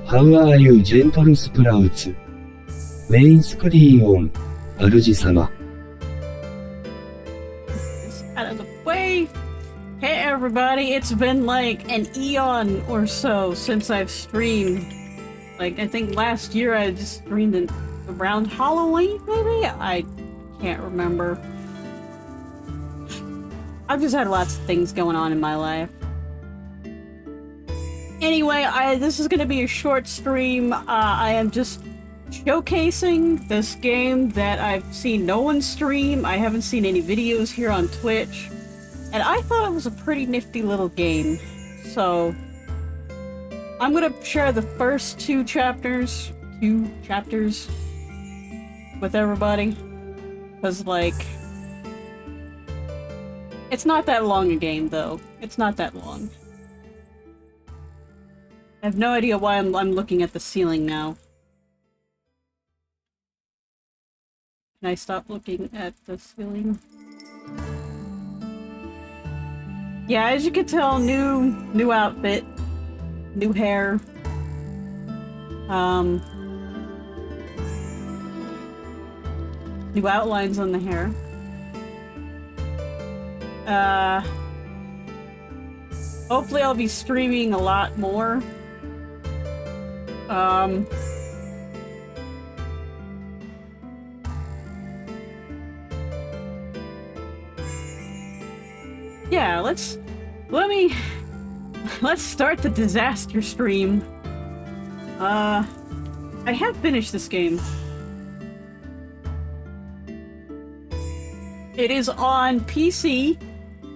How are you, gentle sprouts? メインスクリーンオン、主様。Out of the way. Hey everybody, it's been like an eon or so since I've streamed. Like, I think last year I just streamed it around Halloween, maybe? I can't remember. I've just had lots of things going on in my life. Anyway, this is gonna be a short stream. I am just showcasing this game that I've seen no one stream. I haven't seen any videos here on Twitch. And I thought it was a pretty nifty little game. So I'm gonna share the first two chapters with everybody. Cause like, it's not that long a game though. It's not that long. I have no idea why I'm looking at the ceiling now. Can I stop looking at the ceiling? Yeah, as you can tell, new outfit, new hair. New outlines on the hair. Hopefully I'll be streaming a lot more. Yeah, let's start the disaster stream. I have finished this game. It is on PC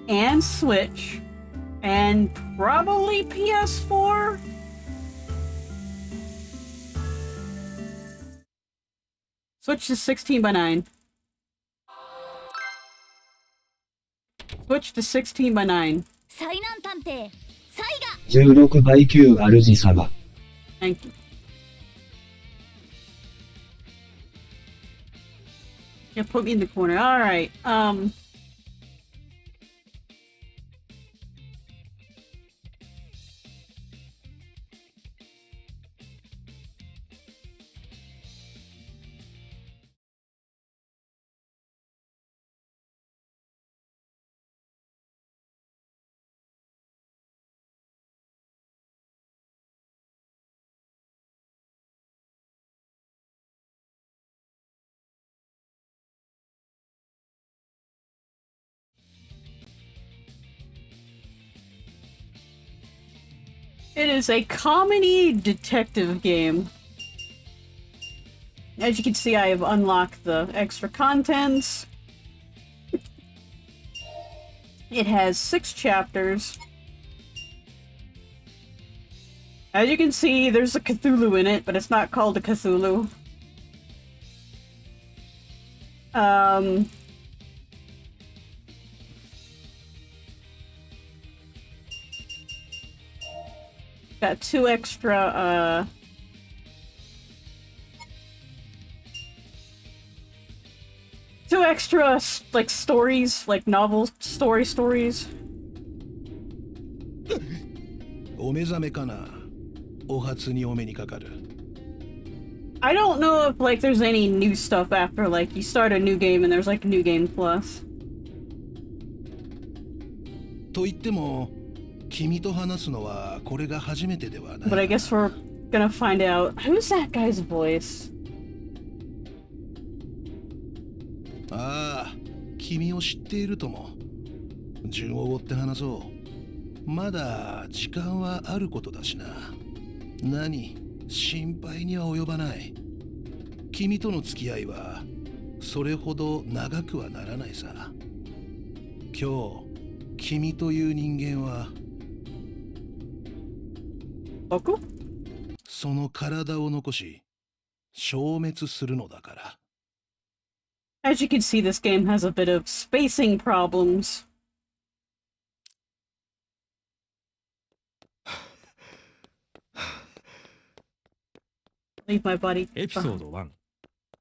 and Switch and probably PS4. Switch to 16:9. Switch to 16:9. 災難探偵サイガ16倍9主様。Thank you. Yeah, put me in the corner. Alright, it is a comedy detective game. As you can see, I have unlocked the extra contents. It has 6 chapters. As you can see, there's a Cthulhu in it, but it's not called a Cthulhu. Got 2 extra, like, stories, like, novel stories. お目覚めかな。お初にお目にかかる。I don't know if, like, there's any new stuff after, like, you start a new game and there's, like, a new game plus. と言っても、君と話すのはこれが初めてではない。But I guess we're gonna find out. Who's that guy's voice? ああ、君を知っているとも。順を追って話そう。まだ時間はあることだしな。何、心配には及ばない。君との付き合いはそれほど長くはならないさ。今日、君という人間は僕？その体を残し消滅するのだから。As you can see, this game has a bit of spacing problems. Leave my body. エピソード1。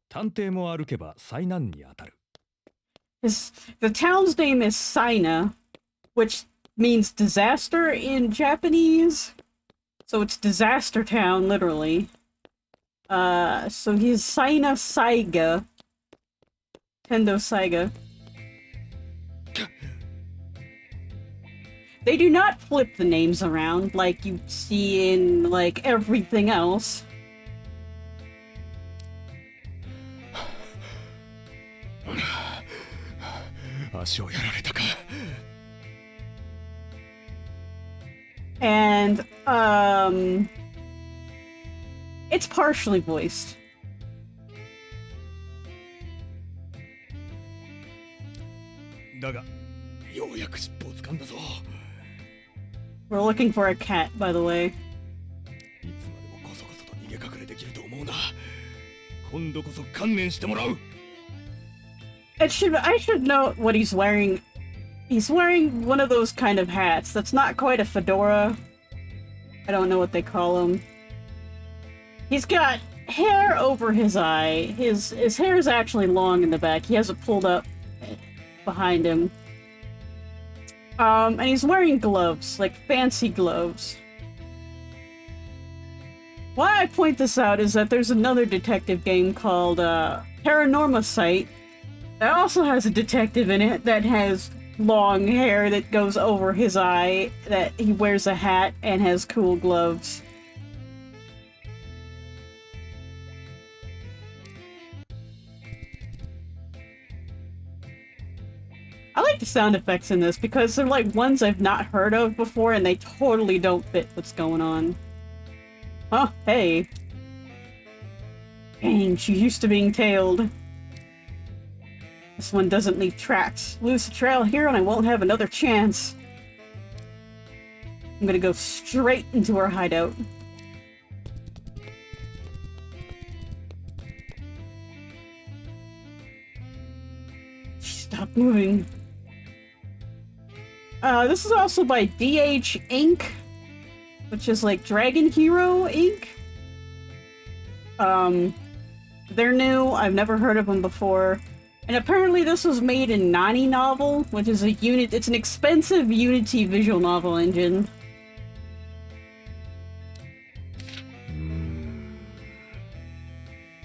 探偵も歩けば災難に当たる。The town's name is Saina, which means disaster in Japanese. So it's Disaster Town, literally. So he's Saiga. Nintendo Saiga. They do not flip the names around like you see in, like, everything else. And, it's partially voiced. We're looking for a cat, by the way. I should note what he's wearing. He's wearing one of those kind of hats. That's not quite a fedora. I don't know what they call them. He's got hair over his eye. His hair is actually long in the back. He has it pulled up behind him. And he's wearing gloves, like fancy gloves. Why I point this out is that there's another detective game called Paranormal Site that also has a detective in it that has long hair that goes over his eye, that he wears a hat and has cool gloves. I like the sound effects in this because they're like ones I've not heard of before and they totally don't fit what's going on. Oh, hey. Dang, she's used to being tailed. This one doesn't leave tracks. Lose the trail here and I won't have another chance. I'm gonna go straight into our hideout. Stop moving. This is also by DH Inc., which is like Dragon Hero Inc. They're new. I've never heard of them before. And apparently this was made in Nani Novel, which is it's an expensive Unity visual novel engine.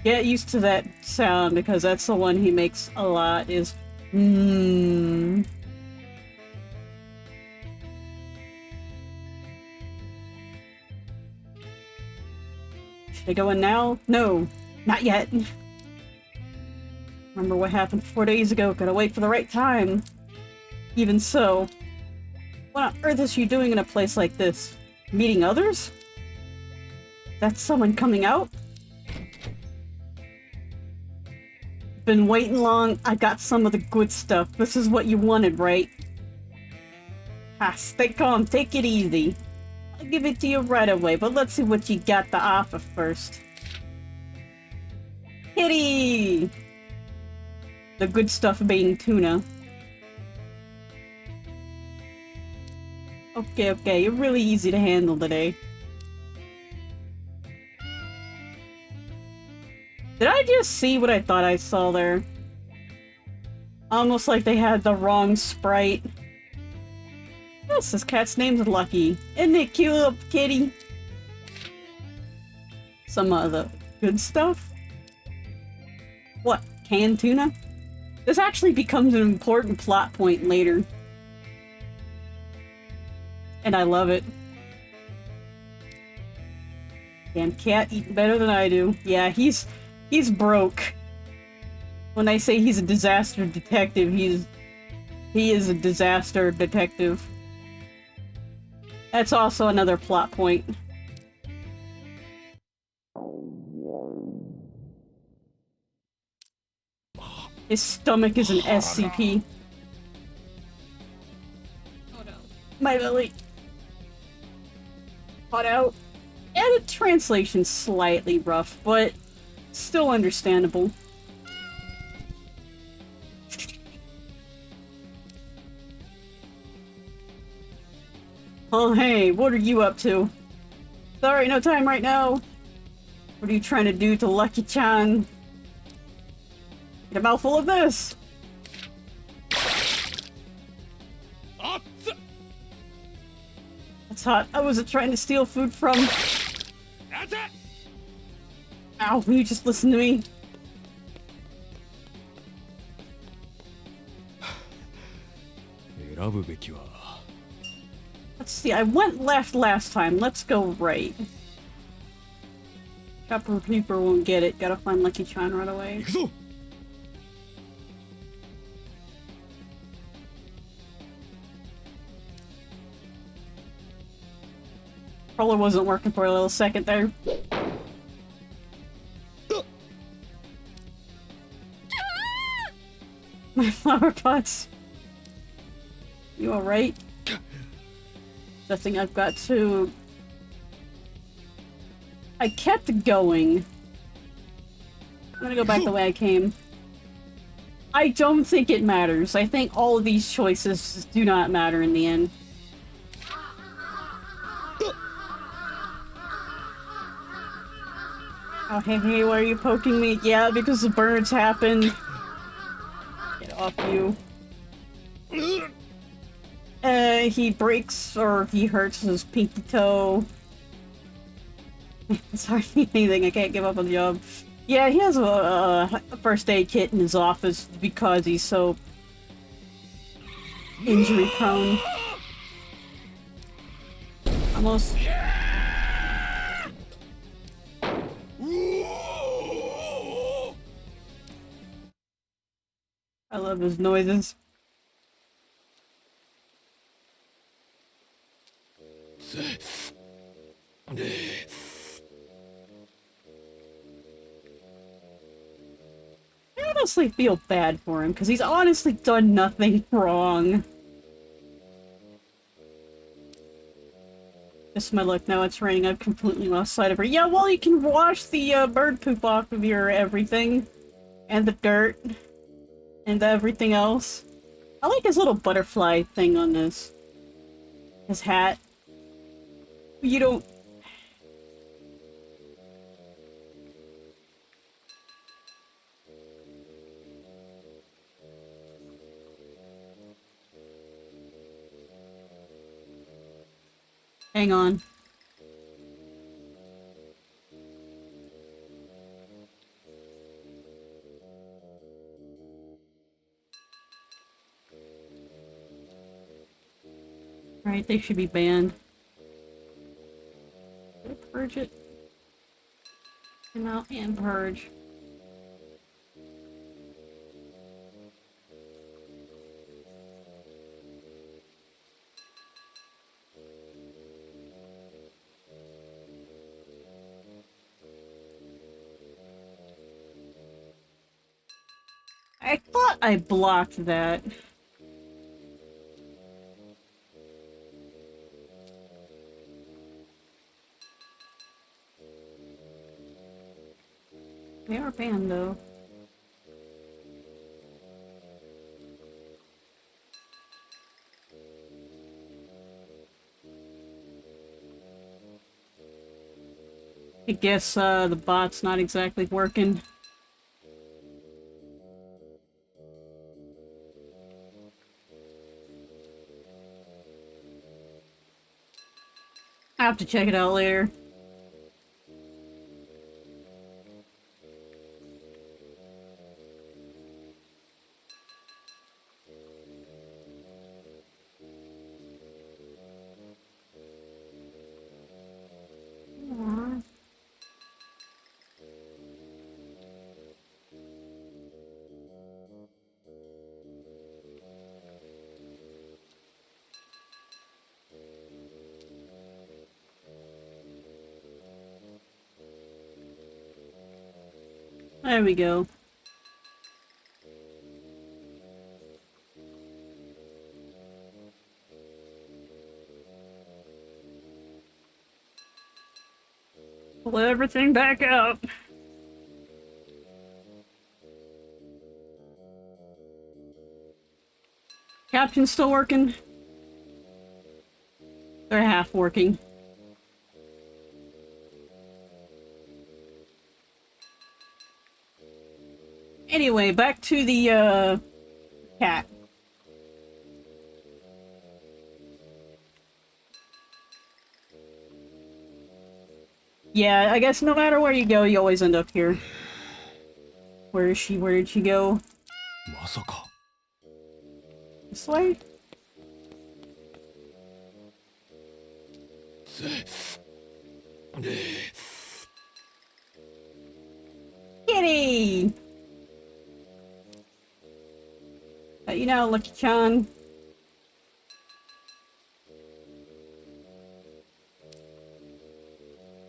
Get used to that sound because that's the one he makes a lot, is Should I go in now? No, not yet. Remember what happened 4 days ago, gotta wait for the right time. Even so, what on earth is she doing in a place like this? Meeting others? That's someone coming out? Been waiting long, I got some of the good stuff. This is what you wanted, right? Ah, stay calm, take it easy. I'll give it to you right away, but let's see what you got to offer first. Kitty! The good stuff being tuna. Okay, you're really easy to handle today. Did I just see what I thought I saw there? Almost like they had the wrong sprite. Yes, this cat's name's Lucky. Isn't it cute, little kitty? Some of the good stuff? What, canned tuna? This actually becomes an important plot point later. And I love it. Damn cat eating better than I do. Yeah, he's broke. When I say he's a disaster detective, he is a disaster detective. That's also another plot point. His stomach is an SCP. Oh no. My belly. Hot out. Yeah, the translation's slightly rough, but still understandable. Oh hey, what are you up to? Sorry, no time right now. What are you trying to do to Lucky-chan? Get a mouthful of this! That's hot. I wasn't trying to steal food from. That's it. Ow, will you just listen to me? Let's see, I went left last time. Let's go right. Chopper Reaper won't get it. Gotta find Lucky Chan right away. Controller wasn't working for a little second there. My flower pots. You alright? The thing I've got to... I kept going. I'm gonna go back the way I came. I don't think it matters. I think all of these choices do not matter in the end. Oh, hey, why are you poking me? Yeah, because the birds happened. Get off you. He breaks or he hurts his pinky toe. It's hardly anything. I can't give up on the job. Yeah, he has a first aid kit in his office because he's so injury prone. Almost. I love his noises. I honestly feel bad for him, because he's honestly done nothing wrong. Just my luck, now it's raining, I've completely lost sight of her. Yeah, well, you can wash the bird poop off of your everything. And the dirt. And everything else. I like his little butterfly thing on this. His hat. You don't... Hang on. Right, they should be banned. Did I purge it? Come out and purge. I thought I blocked that. They are banned, though. I guess, the bot's not exactly working. I'll have to check it out later. There we go. Pull everything back out. Caption's still working. They're half working. Anyway, back to the, cat. Yeah, I guess no matter where you go, you always end up here. Where is she? Where did she go? まさか This way? Kitty! You know, Lucky-chan.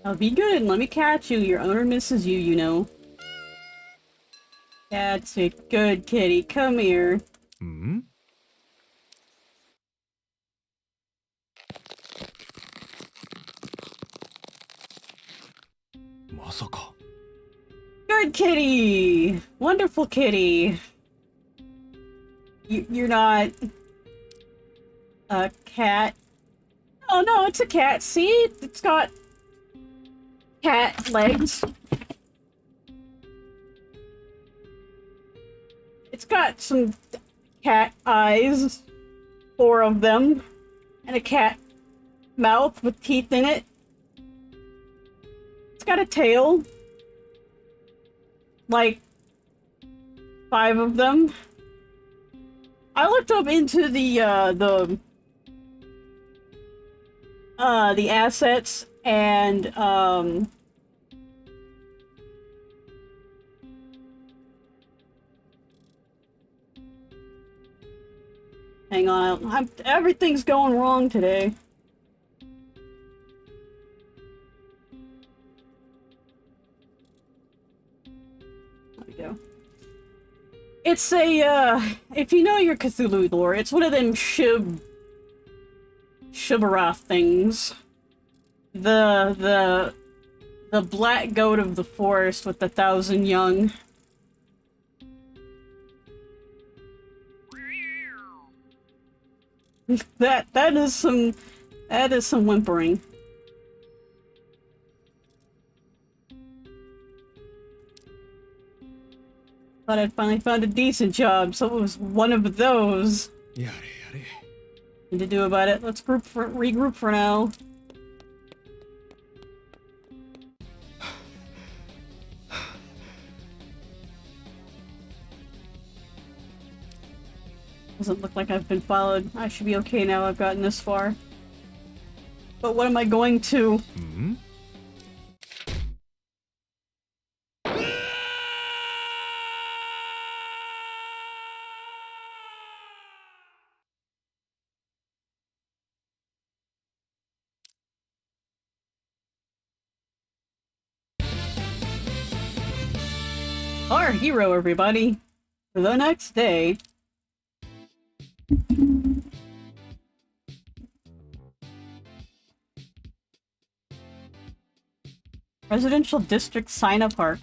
I'll be good. Let me catch you. Your owner misses you, you know. That's it. Good kitty. Come here. んまさか Good kitty! Wonderful kitty. You're not a cat. Oh no, it's a cat. See? It's got cat legs. It's got some cat eyes. 4 of them. And a cat mouth with teeth in it. It's got a tail. Like 5 of them. I looked up into the assets and hang on. Everything's going wrong today. There we go. It's a, if you know your Cthulhu lore, it's one of them Shibarath things. The black goat of the forest with 1,000 young. that is some whimpering. Thought I'd finally found a decent job, so it was one of those. やれやれ Nothing to do about it. Let's regroup for now. Doesn't look like I've been followed. I should be okay now I've gotten this far. But what am I going to? ん Our hero, everybody! The next day... Residential District Sina Park.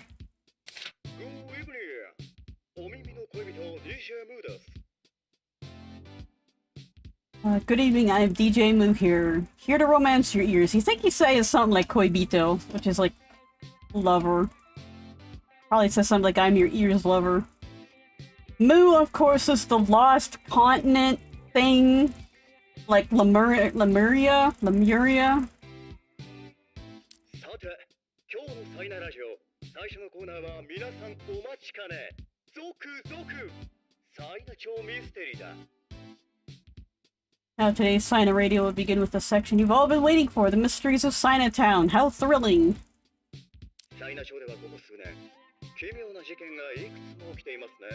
Good evening, I am DJ Moo here. Here to romance your ears. You think he says something like Koibito, which is like lover. Probably says something like I'm your ears lover. Moo, of course, is the lost continent thing. Like Lemuria? さて、今日のサイナラジオ最初のコーナーは皆さんお待ちかね。続々サイナ町ミステリーだ。 Now today's Sina Radio will begin with the section you've all been waiting for, the mysteries of Sinatown. How thrilling! サイナ町ではここ数年、奇妙な事件がいくつも起きていますね。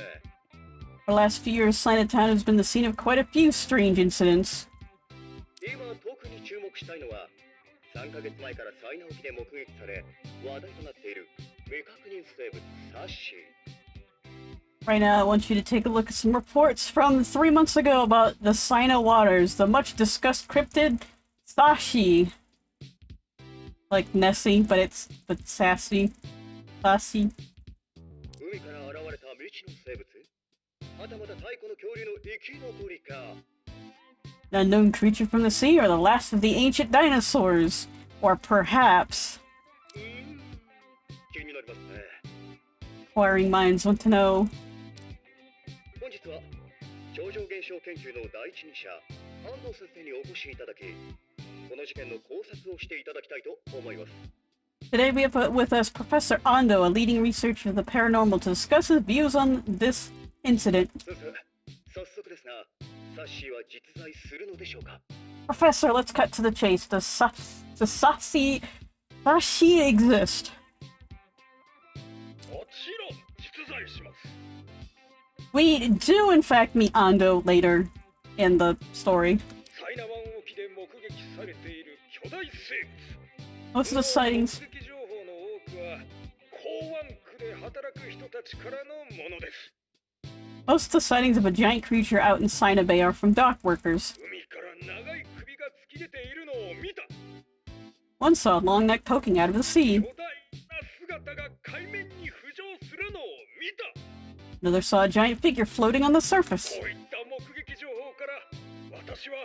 For the last few years, Sinatown has been the scene of quite a few strange incidents. 今特に注目したいのは、3ヶ月前からサイナ沖で目撃され、話題となっている未確認生物サッシー。 Right now, I want you to take a look at some reports from 3 months ago about the Sina waters, the much discussed cryptid Sashi. Like Nessie, but sassy. Sassy. 海から現れた未知の生物、はたまた太古の恐竜の生き残りか。 An unknown creature from the sea, or the last of the ancient dinosaurs, or perhaps. 気になりますね。 Inquiring minds want to know. 本日は超常現象研究の第一人者安藤先生にお越しいただき、この事件の考察をしていただきたいと思います。Today we have with us Professor Ando, a leading researcher of the paranormal, to discuss his views on this incident. 早速ですが、サッシーは実在するのでしょうか？ Professor, let's cut to the chase. Does Sashi exist? もちろん実在します。 We do in fact meet Ando later in the story. サイナ湾沖で目撃されている巨大生物。 Most of the sightings 目撃情報の多くは港湾区で働く人たちからのものです。 Most of the sightings of a giant creature out in Sina Bay are from dock workers. 海から長い首が突き出ているのを見た。 One saw a long neck poking out of the sea. 巨大な姿が海面に浮上するのを見た。 Another saw a giant figure floating on the surface. こういった目撃情報から私は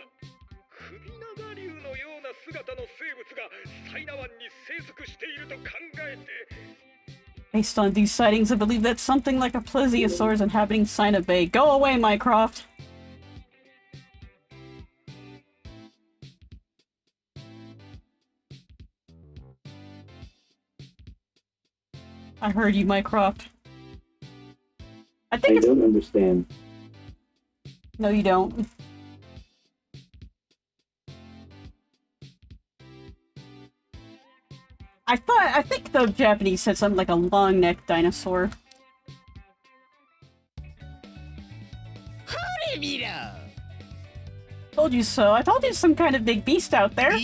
首長竜のような姿の生物がサイナ湾に生息していると考えて。 Based on these sightings, I believe that something like a plesiosaur is inhabiting Sina Bay. Go away, Mycroft! I heard you, Mycroft. I think it's... don't understand. No, you don't. I think the Japanese said something like a long-necked dinosaur. Told you so. I told you some kind of big beast out there.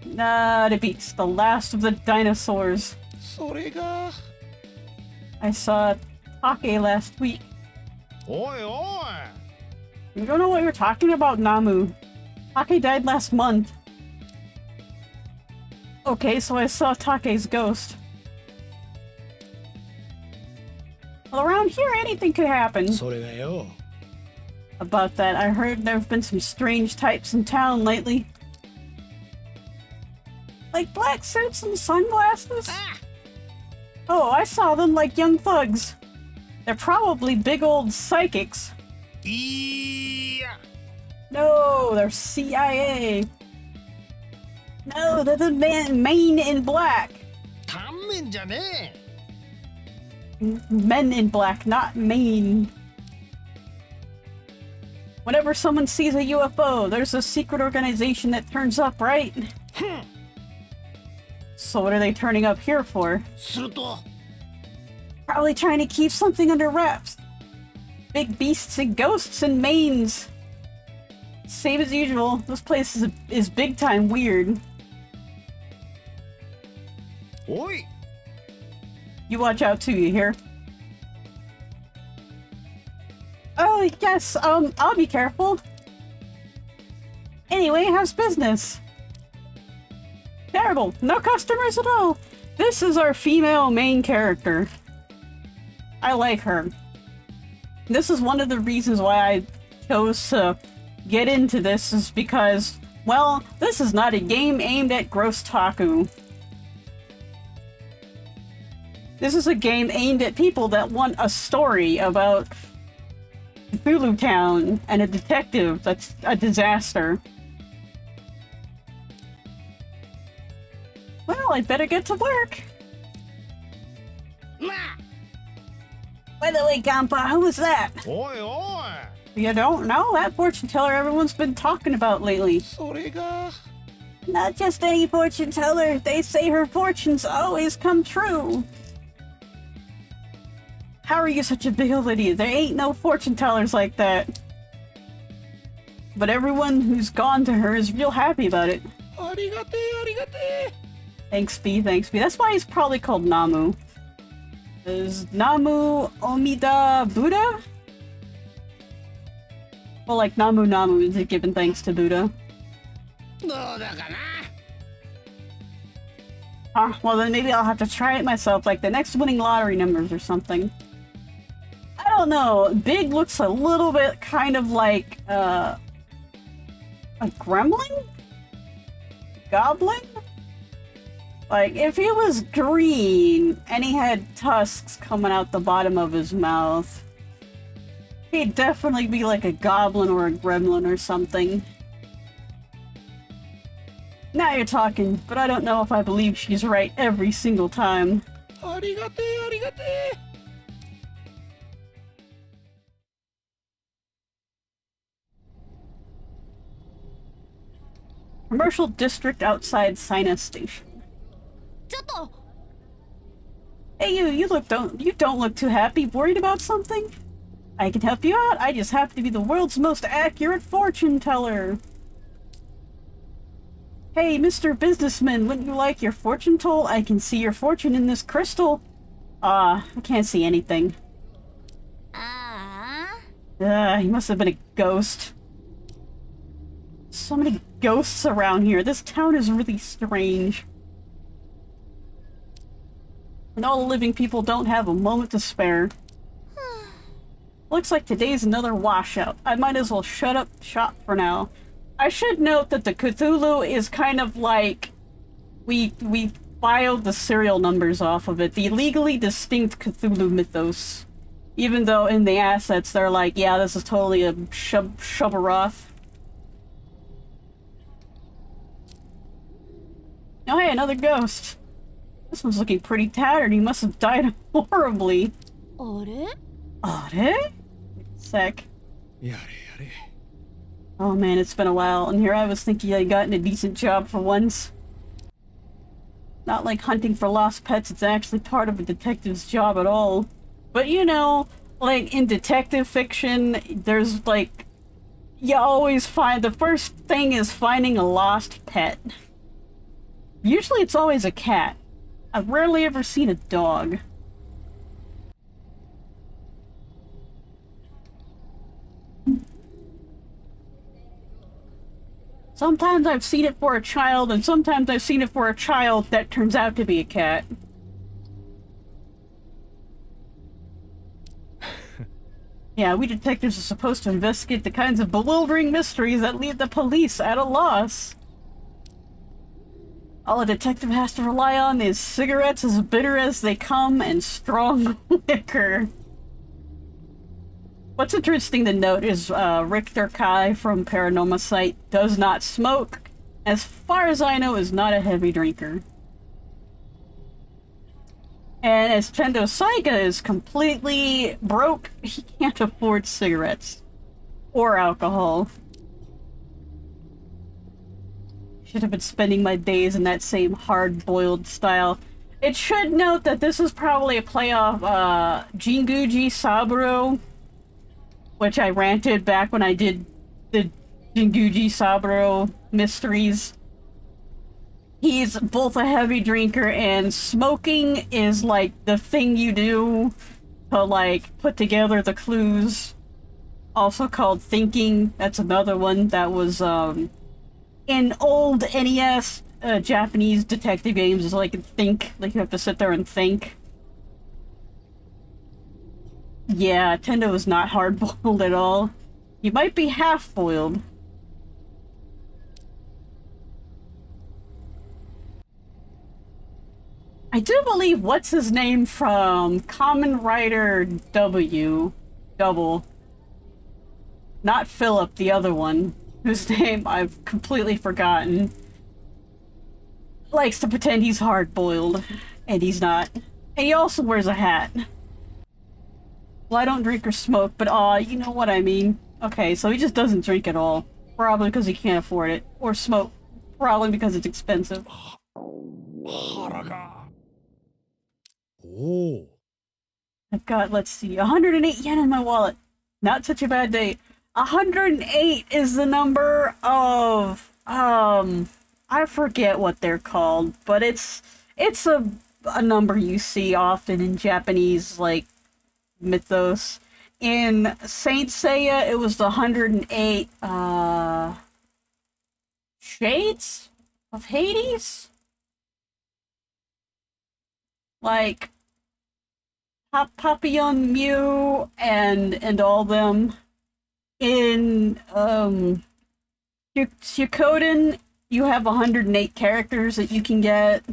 Not a beast. The last of the dinosaurs. それが I saw Take last week. おいおい You don't know what you're talking about, Namu. Take died last month. Okay, so I saw Take's ghost. Well, around here, anything could happen. それがよ About that, I heard there have been some strange types in town lately. Like black suits and sunglasses? Oh, I saw them like young thugs. They're probably big old psychics. いや No, they're CIA. No, they're the men in black. タンメンじゃね Men in black, not Maine. Whenever someone sees a UFO, there's a secret organization that turns up, right? So what are they turning up here for? えすると Probably trying to keep something under wraps. Big beasts and ghosts and manes. Same as usual, this place is big time weird. おい You watch out too, you hear? Oh, yes, I'll be careful. Anyway, how's business? Terrible. No customers at all. This is our female main character. I like her. This is one of the reasons why I chose to get into this, is because, well, this is not a game aimed at gross taku. This is a game aimed at people that want a story about Cthulhu Town and a detective that's a disaster. Well, I'd better get to work. な By the way, Gampa, who was that? おいお You don't know? That fortune teller everyone's been talking about lately. いそれが Not just any fortune teller. They say her fortunes always come true. How are you such a big old idiot? There ain't no fortune tellers like that. But everyone who's gone to her is real happy about it. ありがてえありがてえ Thanks, B. Thanks, B. That's why he's probably called Namu. Is Namu Omida Buddha? Well, like Namu Namu is giving thanks to Buddha. どうだかな Well then maybe I'll have to try it myself, like the next winning lottery numbers or something. I don't know. Big looks a little bit kind of like, a gremlin? Goblin? Like, if he was green and he had tusks coming out the bottom of his mouth, he'd definitely be like a goblin or a gremlin or something. Nah, Now you're talking, but I don't know if I believe she's right every single time. ありがてえありがてえ。 Commercial district outside Saiga Station. ちょっと Hey, you don't look too happy. Worried about something? I can help you out. I just happen to be the world's most accurate fortune teller. Hey, Mr. Businessman, wouldn't you like your fortune told? I can see your fortune in this crystal. I can't see anything. ああ He must have been a ghost. So many ghosts around here. This town is really strange. And all the living people don't have a moment to spare. Looks like today's another washout. I might as well shut up shop for now. I should note that the Cthulhu is kind of like... We filed the serial numbers off of it. The legally distinct Cthulhu mythos. Even though in the assets they're like, yeah, this is totally a Shubbaroth. Oh hey, another ghost. This one's looking pretty tattered. He must have died horribly. あれ Are? Sec. やれやれ。 Oh man, it's been a while, and here I was thinking I'd gotten a decent job for once. Not like hunting for lost pets, it's actually part of a detective's job at all. But you know, like in detective fiction, there's like... You always find... The first thing is finding a lost pet. Usually it's always a cat. I've rarely ever seen a dog. Sometimes I've seen it for a child, and sometimes I've seen it for a child that turns out to be a cat. Yeah, we detectives are supposed to investigate the kinds of bewildering mysteries that leave the police at a loss. All a detective has to rely on is cigarettes as bitter as they come and strong liquor. What's interesting to note is Richter Kai from Paranormal Site does not smoke. As far as I know, is not a heavy drinker. And as Chendo Saiga is completely broke, he can't afford cigarettes. Or alcohol. Should have been spending my days in that same hard-boiled style. It should note that this is probably a play off Jinguji Saburo, which I ranted back when I did the Jinguji Saburo mysteries. He's both a heavy drinker, and smoking is like the thing you do to like put together the clues. Also called thinking. That's another one that was in old NES Japanese detective games is like think, like you have to sit there and think. Yeah, Tendo is not hard-boiled at all. He might be half-boiled. I do believe what's his name from Kamen Rider W, Double. Not Philip, the other one, whose name I've completely forgotten. Likes to pretend he's hard-boiled, and he's not. And he also wears a hat. Well, I don't drink or smoke, but you know what I mean. Okay, so he just doesn't drink at all. Probably because he can't afford it. Or smoke. Probably because it's expensive. 腹が。おお。 I've got, let's see, 108 yen in my wallet. Not such a bad day. 108 is the number of, I forget what they're called, but it's a number you see often in Japanese, like, mythos. In Saint Seiya, it was the 108, Shades of Hades? Like, Papillon Mew and all them. In Shukoden, you have 108 characters that you can get.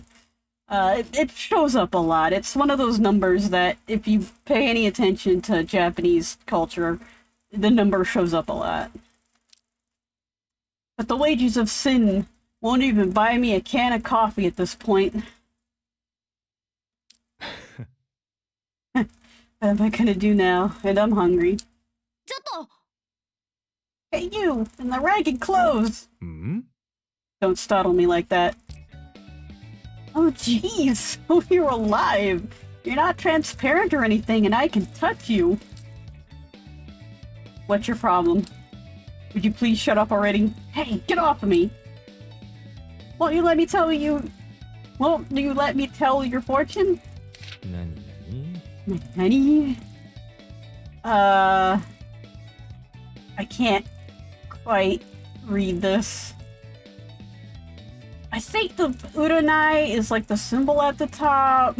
It shows up a lot. It's one of those numbers that, if you pay any attention to Japanese culture, the number shows up a lot. But the wages of sin Won't even buy me a can of coffee at this point. What am I gonna do now? And I'm hungry. ちょっと Hey, you! In the ragged clothes! ん Don't startle me like that. Oh, jeez! Oh, you're alive! You're not transparent or anything, and I can touch you! What's your problem? Would you please shut up already? Hey, get off of me! Won't you let me tell you... Won't you let me tell your fortune? 何 Honey? I can't quite read this. I think the Uranai is like the symbol at the top.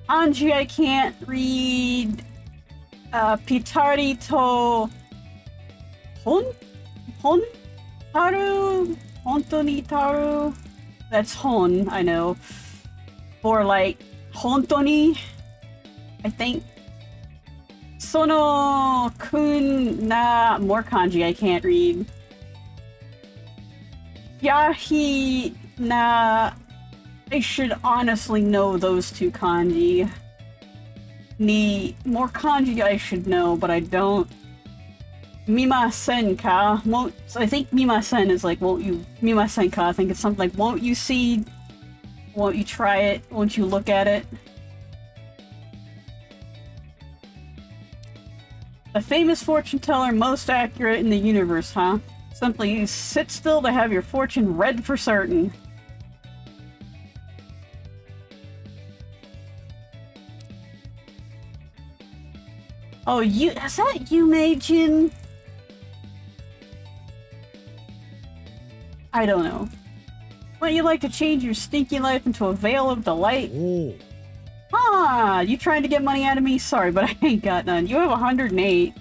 Anji I can't read. Pitari to... Hon? Taru? Hontoni taru? That's hon, I know. Or like, hontoni? I think. Sono kun na... More kanji I can't read. Yahi na... I should honestly know those two kanji. Ni... More kanji I should know, but I don't. Mimasen ka? Won't... I think mimasen is like, won't you... Mimasen ka, I think it's something like, won't you see... Won't you try it? Won't you look at it? A famous fortune teller most accurate in the universe, huh? Simply sit still to have your fortune read for certain. Oh, is that you, Meijin? I don't know. Wouldn't you like to change your stinky life into a veil of delight? Oh. Ah, you trying to get money out of me? Sorry, but I ain't got none. You have 108.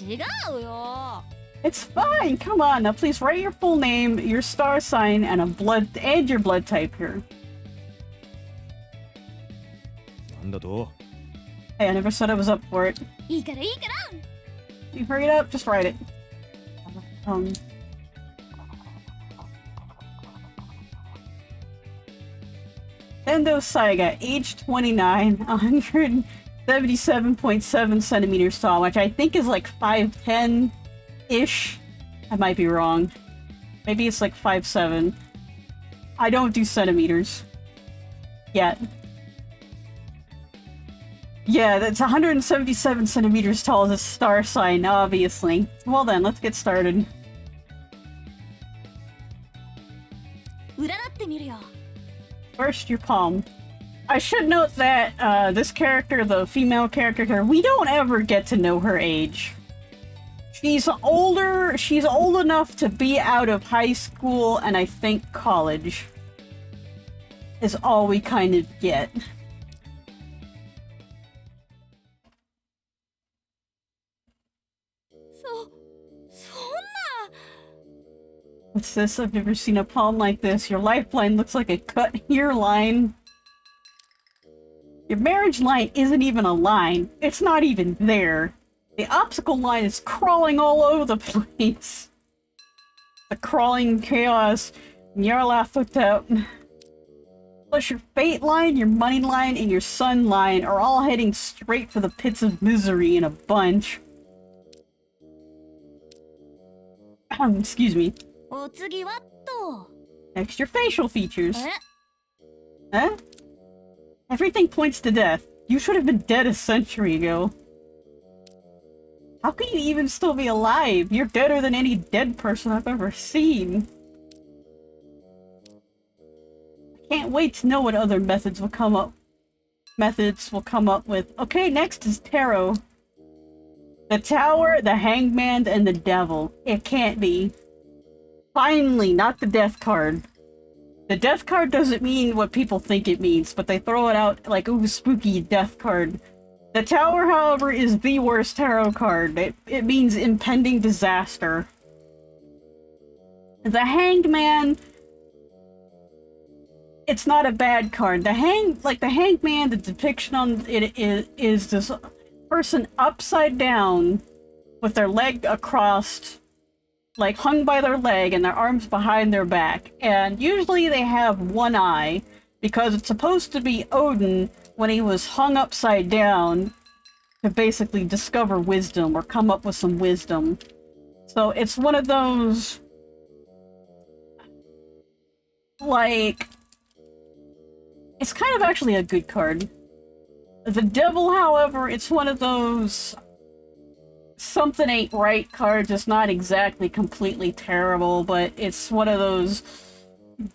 違うよ It's fine. Come on, now please write your full name, your star sign, and your blood type here. なんだと Hey, I never said I was up for it. いいからいいから You hurry it up, just write it. Endo Saiga, age 29, 177.7 centimeters tall, which I think is like 5'10"-ish. I might be wrong. Maybe it's like 5'7". I don't do centimeters. Yet. Yeah, that's 177 centimeters tall as a star sign, obviously. Well then, let's get started. 占ってみるよ First, your palm. I should note that this character, the female character here, we don't ever get to know her age. She's older, she's old enough to be out of high school and I think college. Is all we kind of get. What's this? I've never seen a palm like this. Your lifeline looks like a cut here line. Your marriage line isn't even a line. It's not even there. The obstacle line is crawling all over the place. The crawling chaos. Nyarla foot out. Plus your fate line, your money line, and your sun line are all heading straight for the pits of misery in a bunch. Excuse me. お次はと Next, your facial features. え Huh? Everything points to death. You should have been dead a century ago. How can you even still be alive? You're deader than any dead person I've ever seen. I can't wait to know what other methods will come up with. Okay, next is tarot. The Tower, the Hangman, and the Devil. It can't be. Finally, not the Death card. The Death card doesn't mean what people think it means, but they throw it out like, ooh, spooky Death card. The Tower, however, is the worst tarot card. It means impending disaster. The Hanged Man... It's not a bad card. The Hanged Man, the depiction on it is this person upside down with their leg across like hung by their leg and their arms behind their back. And usually they have one eye because it's supposed to be Odin when he was hung upside down to basically discover wisdom or come up with some wisdom. So it's one of those, like, it's kind of actually a good card. The Devil, however, it's one of those something ain't right cards. It's not exactly completely terrible, but it's one of those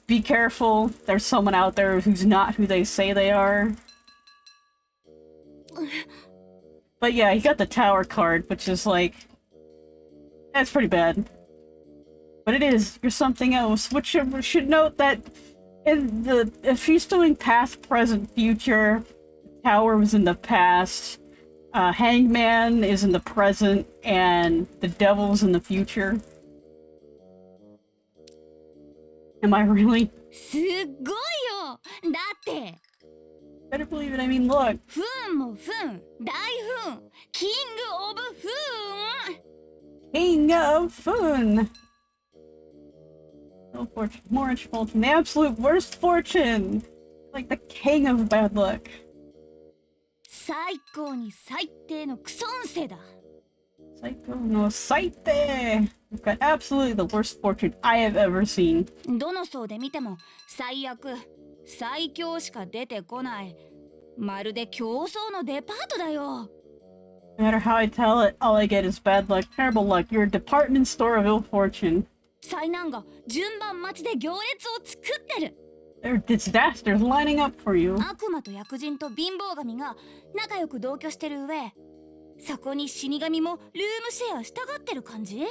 be careful, there's someone out there who's not who they say they are. But yeah, you got the Tower card, which is like, that's pretty bad. But it is, you're something else. Which should note that if she's doing past, present, future, Tower was in the past, Hangman is in the present, and the Devil's in the future. Am I really? すっごいよ。だって Better believe it, I mean, look. 不運も不運、大不運、キングオブ不運。 King of Fun! No fortune, more rich fortune, the absolute worst fortune! Like the king of bad luck. 最高に最低のクソ運勢だ。 Psycho no Saite! You've got absolutely the worst fortune I have ever seen. どの層で見ても最悪、最強しか出てこない。まるで競争のデパートだよ。 No matter how I tell it, all I get is bad luck, terrible luck. You're a department store of ill fortune. 災難が順番待ちで行列を作ってる。 There are disasters lining up for you. 悪魔と薬人と貧乏神が仲良く同居してる上、そこに死神もルームシェアしたがってる感じ？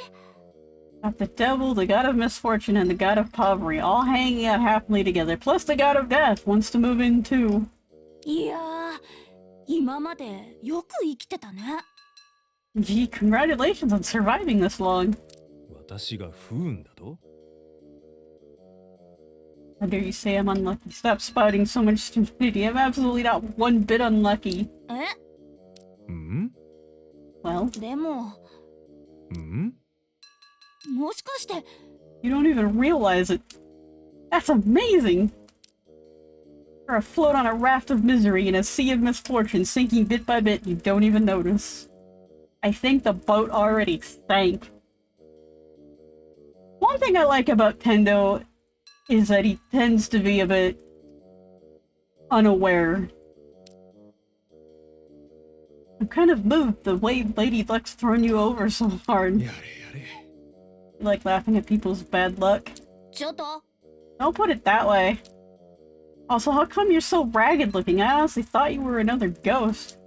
Got the devil, the god of misfortune, and the god of poverty all hanging out happily together. Plus the god of death wants to move in too. いやー、今までよく生きてたね。 Gee, congratulations on surviving this long. 私が不運だと？ How dare you say I'm unlucky? Stop spouting so much stupidity. I'm absolutely not one bit unlucky. え？ん？ Well, でも、ん？ もしかして you don't even realize it. That's amazing! You're afloat on a raft of misery in a sea of misfortune, sinking bit by bit, you don't even notice. I think the boat already sank. One thing I like about Tendo is that he tends to be a bit unaware. I'm kind of moved the way Lady Luck's thrown you over so hard. やれやれ。 You like laughing at people's bad luck? ちょっと Don't put it that way. Also, how come you're so ragged looking? I honestly thought you were another ghost.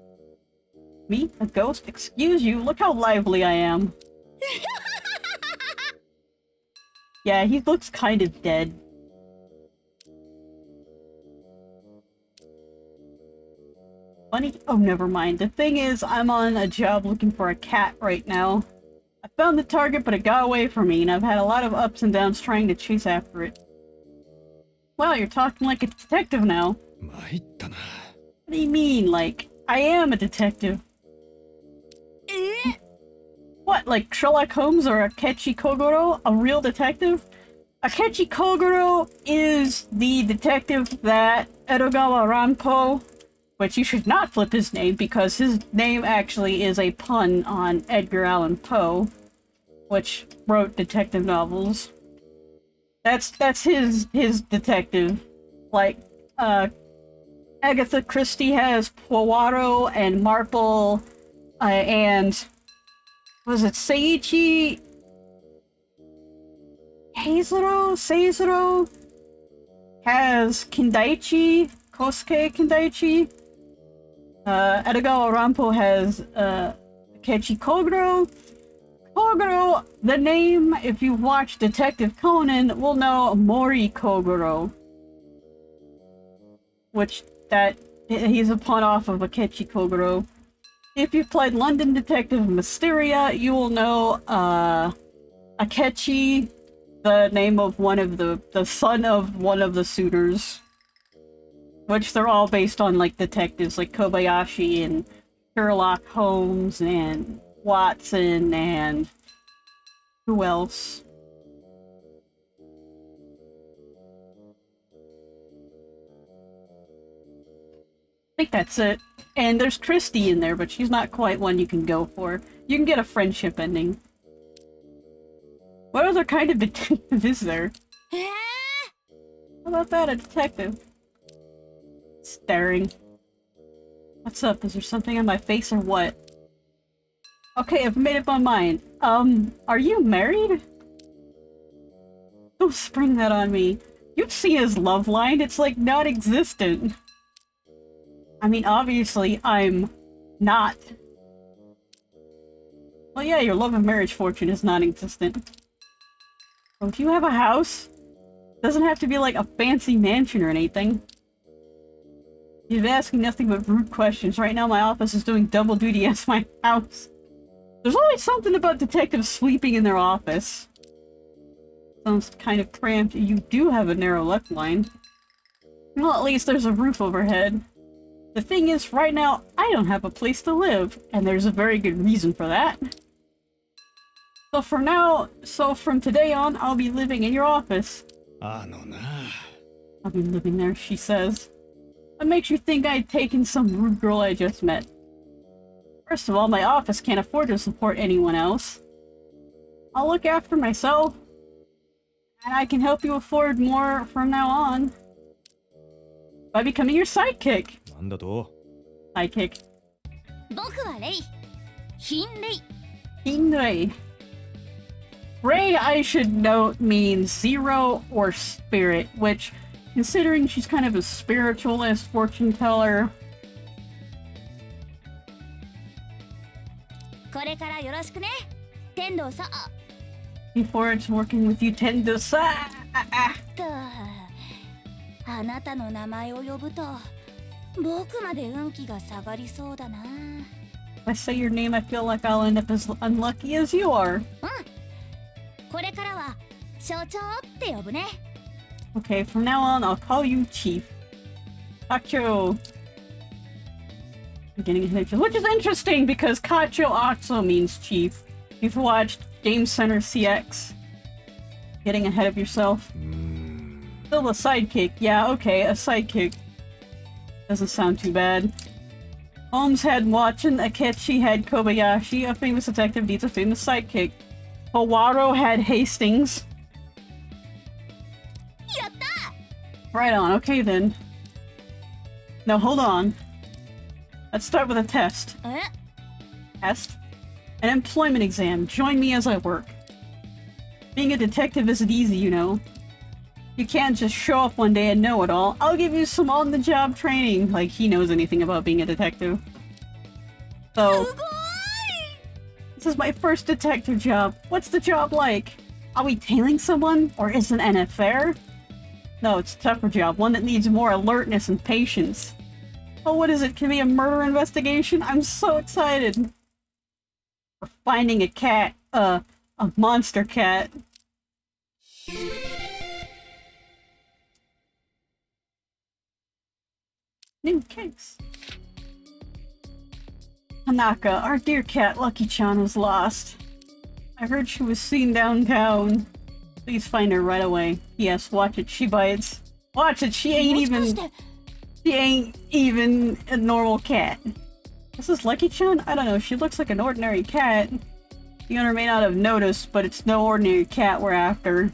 Me? A ghost? Excuse you, look how lively I am. Yeah, he looks kind of dead. Funny? Oh, never mind. The thing is, I'm on a job looking for a cat right now. I found the target, but it got away from me, and I've had a lot of ups and downs trying to chase after it. Wow, you're talking like a detective now. 参ったな。 What do you mean, like, I am a detective? え？ What, like Sherlock Holmes or Akechi Kogoro? A real detective? Akechi Kogoro is the detective that Edogawa Ranpo, which you should not flip his name because his name actually is a pun on Edgar Allan Poe, which wrote detective novels. That's his detective. Like, Agatha Christie has Poirot and Marple, and was it Seiichi Seizuro has Kindaichi, Kosuke Kindaichi. Edogawa Ranpo has Akechi Kogoro. Kogoro, the name, if you've watched Detective Conan, will know Mori Kogoro. Which, he's a pun off of Akechi Kogoro. If you've played London Detective Mysteria, you will know, Akechi, the name of one of the son of one of the suitors. Which they're all based on, like, detectives like Kobayashi and Sherlock Holmes and Watson and Who else? I think that's it. And there's Christy in there, but she's not quite one you can go for. You can get a friendship ending. What other kind of detective is there? How about that, a detective? Staring. What's up? Is there something on my face or what? Okay, I've made up my mind. Are you married? Don't spring that on me. You've seen his love line, it's like non-existent. I mean, obviously, I'm not. Well, yeah, your love and marriage fortune is non-existent. Well, if you have a house, it doesn't have to be like a fancy mansion or anything. You've been asking nothing but rude questions. Right now, my office is doing double duty as my house. There's always something about detectives sleeping in their office. Sounds kind of cramped. You do have a narrow left line. Well, at least there's a roof overhead. The thing is, right now, I don't have a place to live, and there's a very good reason for that. So from today on, I'll be living in your office. I'll be living there, she says. What makes you think I'd taken some rude girl I just met? First of all, my office can't afford to support anyone else. I'll look after myself, and I can help you afford more from now on. By becoming your sidekick. なんだと Sidekick. 僕はレイ。貧レイ。 Ray. Ray, I should note, means zero or spirit, which, considering she's kind of a spiritualist fortune teller. これからよろしくね。天童さん。 Looking forward to working with you, Tendo-san. とあなたの名前を呼ぶと僕まで運気が下がりそうだな。 If I say your name, I feel like I'll end up as unlucky as you are. これからは所長って呼ぶね。 Okay, from now on, I'll call you Chief. Kacho. I'm getting ahead of you, which is interesting because Kacho also means Chief. You've watched Game Center CX. Getting ahead of yourself. Still a sidekick. Yeah, okay, a sidekick. Doesn't sound too bad. Holmes had Watson, Akechi had Kobayashi. A famous detective needs a famous sidekick. Poirot had Hastings. やった Right on, okay then. Now hold on. Let's start with a test. え Test? An employment exam. Join me as I work. Being a detective isn't easy, you know. You can't just show up one day and know it all. I'll give you some on-the-job training, like he knows anything about being a detective. So, すごい this is my first detective job. What's the job like? Are we tailing someone? Or isn't an affair? No, it's a tougher job, one that needs more alertness and patience. Oh, what is it? Can it be a murder investigation? I'm so excited. We're finding a cat. A monster cat. New case. Hanaka, our dear cat Lucky-chan is lost. I heard she was seen downtown. Please find her right away. Yes, watch it, she bites. Watch it, she ain't もしかして even a normal cat. This is Lucky-chan? I don't know, she looks like an ordinary cat. The owner may not have noticed, but it's no ordinary cat we're after.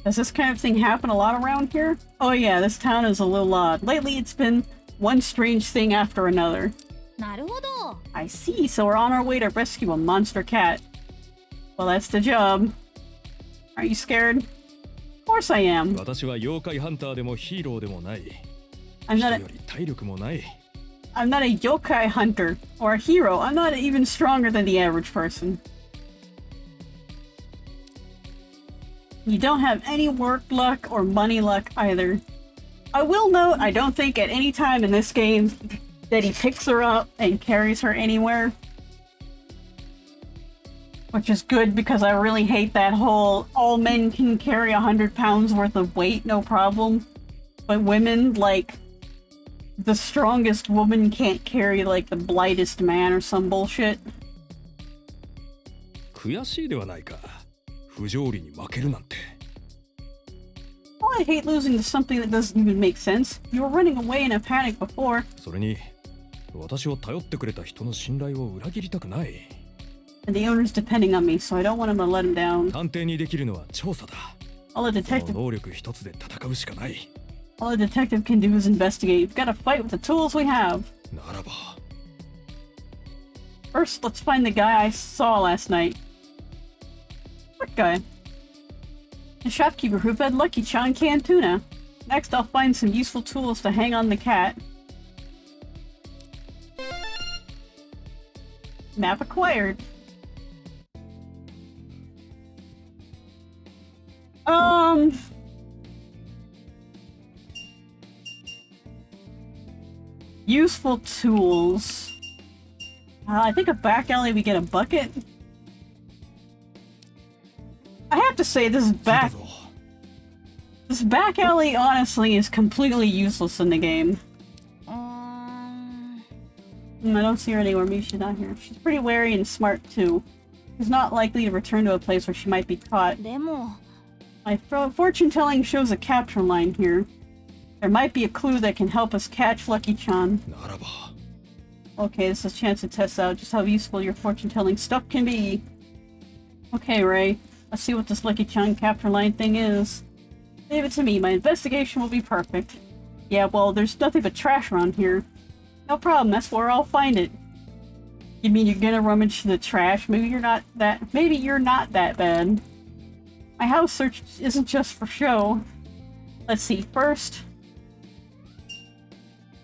Does this kind of thing happen a lot around here? Oh yeah, this town is a little odd. Lately it's been one strange thing after another. なるほど I see, so we're on our way to rescue a monster cat. Well, that's the job. Are you scared? Of course I am. 私は妖怪ハンターでもヒーローでもない。 I'm 人 not より体力もない。 I'm not a yokai hunter or a hero. I'm not even stronger than the average person. You don't have any work luck or money luck either. I will note, I don't think at any time in this game that he picks her up and carries her anywhere. Which is good because I really hate that whole all men can carry 100 pounds worth of weight, no problem. But women, like, the strongest woman can't carry, like, the lightest man or some bullshit. 悔しいではないか。不条理に負けるなんて。 Oh, I hate losing to something that doesn't even make sense. You were running away in a panic before. それに私を頼ってくれた人の信頼を裏切りたくない。 And the owner's depending on me, so I don't want him to let him down. 探偵にできるのは調査だ。 All a その detective 能力一つで戦うしかない。 all a detective can do is investigate. We've got to fight with the tools we have. ならば First, let's find the guy I saw last night. What guy? The shopkeeper who fed Lucky-chan canned tuna. Next, I'll find some useful tools to hang on the cat. Map acquired. Useful tools. I think a back alley we get a bucket. I have to say this back alley honestly is completely useless in the game. I don't see her anywhere. Maybe she's not here. She's pretty wary and smart too. She's not likely to return to a place where she might be caught. でも My fortune telling shows a capture line here. There might be a clue that can help us catch Lucky-chan. ならば Okay, this is a chance to test out just how useful your fortune-telling stuff can be. Okay, Ray. Let's see what this Lucky-chan capture line thing is. Leave it to me. My investigation will be perfect. Yeah, well, there's nothing but trash around here. No problem. That's where I'll find it. You mean you're gonna rummage through the trash? Maybe you're not that bad. My house search isn't just for show. Let's see. First,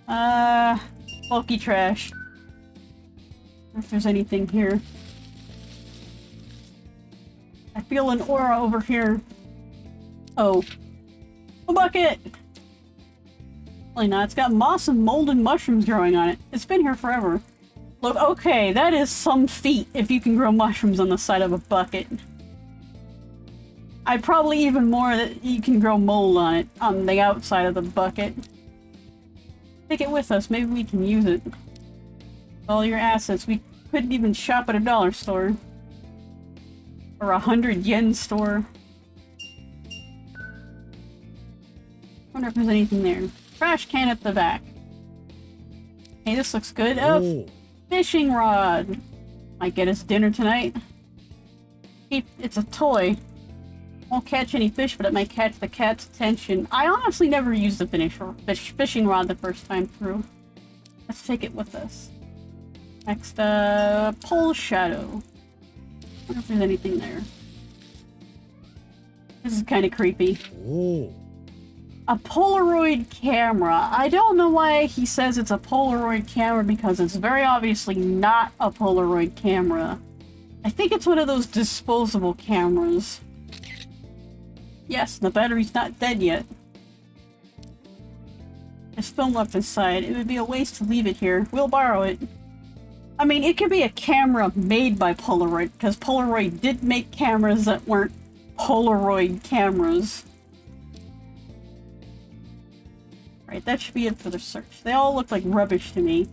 bulky trash. If there's anything here. I feel an aura over here. Oh. A bucket! Really not. It's got moss and mold and mushrooms growing on it. It's been here forever. Look, okay, that is some feat if you can grow mushrooms on the side of a bucket. I'd probably even more that you can grow mold on it, on the outside of the bucket. Take it with us, maybe we can use it. All your assets, we couldn't even shop at a dollar store. Or 100 yen store. Wonder if there's anything there. Trash can at the back. Hey, this looks good. Oh, fishing rod. Might get us dinner tonight. It's a toy. Won't catch any fish, but it might catch the cat's attention. I honestly never used the fishing rod the first time through. Let's take it with us. Next, pole shadow. Wonder if there's anything there. This is kind of creepy. Oh. A Polaroid camera. I don't know why he says it's a Polaroid camera because it's very obviously not a Polaroid camera. I think it's one of those disposable cameras. Yes, the battery's not dead yet. There's film left inside. It would be a waste to leave it here. We'll borrow it. I mean, it could be a camera made by Polaroid, because Polaroid did make cameras that weren't Polaroid cameras. Right, that should be it for the search. They all look like rubbish to me.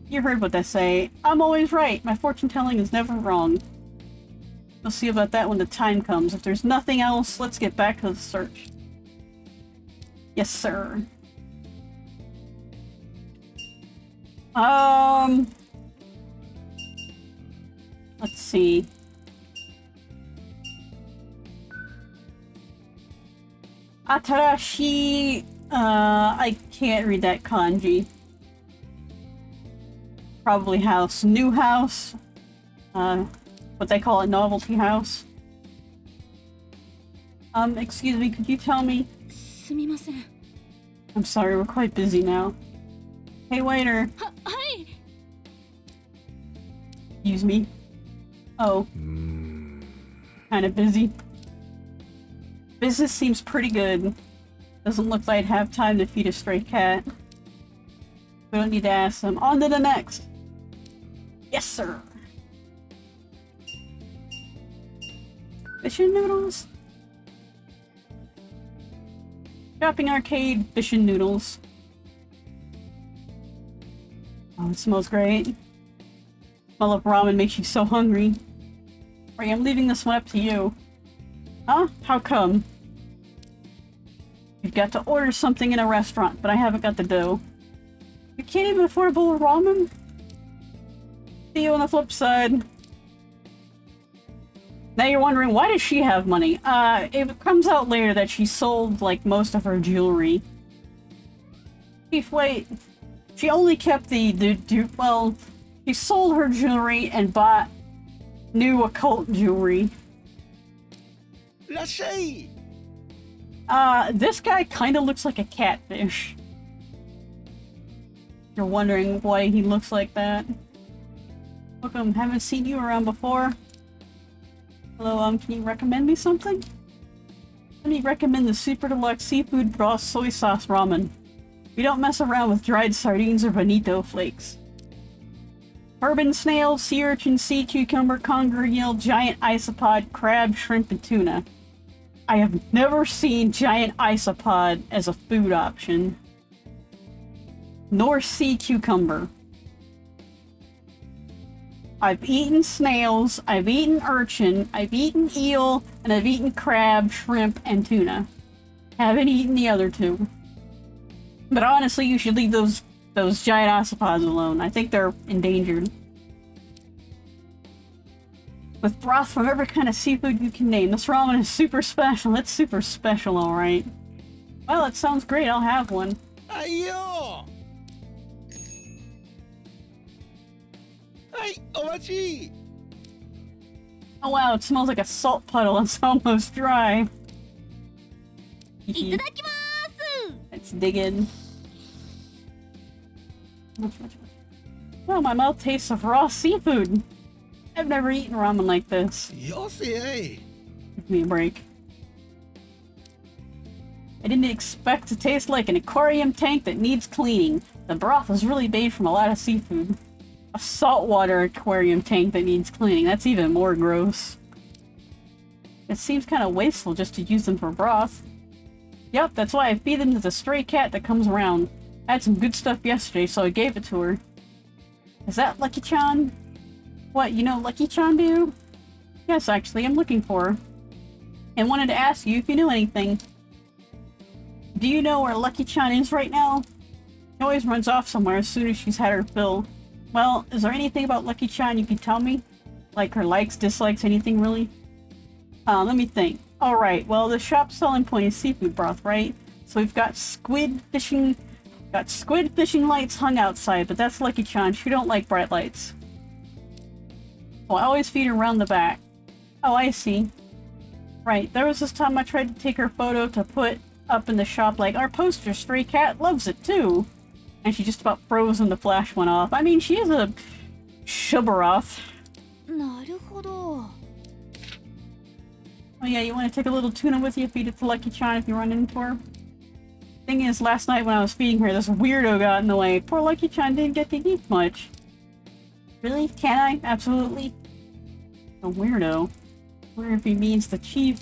You heard what they say. I'm always right. My fortune telling is never wrong. We'll see about that when the time comes. If there's nothing else, let's get back to the search. Yes, sir. Let's see. Atarashi, I can't read that kanji. Probably house. New house. What they call a novelty house. Excuse me, could you tell me? すみません。 I'm sorry, we're quite busy now. Hey, waiter. はい。 Excuse me. Oh. Kinda busy. Business seems pretty good. Doesn't look like I'd have time to feed a stray cat. We don't need to ask them. On to the next. Yes, sir. Fish and noodles? Shopping arcade, fish and noodles. Oh, it smells great. Smell of ramen makes you so hungry. Right, I'm leaving this one up to you. Huh? How come? You've got to order something in a restaurant, but I haven't got the dough. You can't even afford a bowl of ramen? See you on the flip side. Now you're wondering, why does she have money? It comes out later that she sold, like, most of her jewelry. Chief, wait. She only kept well, she sold her jewelry and bought new occult jewelry. Rashai! This guy kinda looks like a catfish. You're wondering why he looks like that. Welcome, haven't seen you around before. Hello, can you recommend me something? Let me recommend the Super Deluxe Seafood Broth Soy Sauce Ramen. We don't mess around with dried sardines or bonito flakes. Urban snail, sea urchin, sea cucumber, conger eel, giant isopod, crab, shrimp, and tuna. I have never seen giant isopod as a food option. Nor sea cucumber. I've eaten snails, I've eaten urchin, I've eaten eel, and I've eaten crab, shrimp, and tuna. Haven't eaten the other two. But honestly, you should leave those giant isopods alone. I think they're endangered. With broth from every kind of seafood you can name. This ramen is super special. It's super special, alright. Well, it sounds great. I'll have one. Ayo! Hey, omachi! Oh wow, it smells like a salt puddle. It's almost dry. Let's dig in. Well, my mouth tastes of raw seafood. I've never eaten ramen like this. Yosei! Give me a break. I didn't expect to taste like an aquarium tank that needs cleaning. The broth was really made from a lot of seafood. A saltwater aquarium tank that needs cleaning. That's even more gross. It seems kind of wasteful just to use them for broth. Yep, that's why I feed them to the stray cat that comes around. I had some good stuff yesterday, so I gave it to her. Is that Lucky-chan? What, you know Lucky-chan, dude? Yes, actually, I'm looking for her. And wanted to ask you if you knew anything. Do you know where Lucky-chan is right now? She always runs off somewhere as soon as she's had her fill. Well, is there anything about Lucky-chan you can tell me? Like her likes, dislikes, anything really? Let me think. Alright, well the shop's selling point is seafood broth, right? So we've got squid fishing lights hung outside, but that's Lucky-chan. She don't like bright lights. Oh, I always feed her around the back. Oh, I see. Right, there was this time I tried to take her photo to put up in the shop like, our poster, Stray Cat loves it too. And she just about froze when the flash went off. I mean, she is a Shubaroth. Oh yeah, you want to take a little tuna with you, feed it to Lucky-chan if you run into her? Thing is, last night when I was feeding her, this weirdo got in the way. Poor Lucky-chan didn't get to eat much. Really? Can I? Absolutely. A weirdo. I wonder if he means the chief.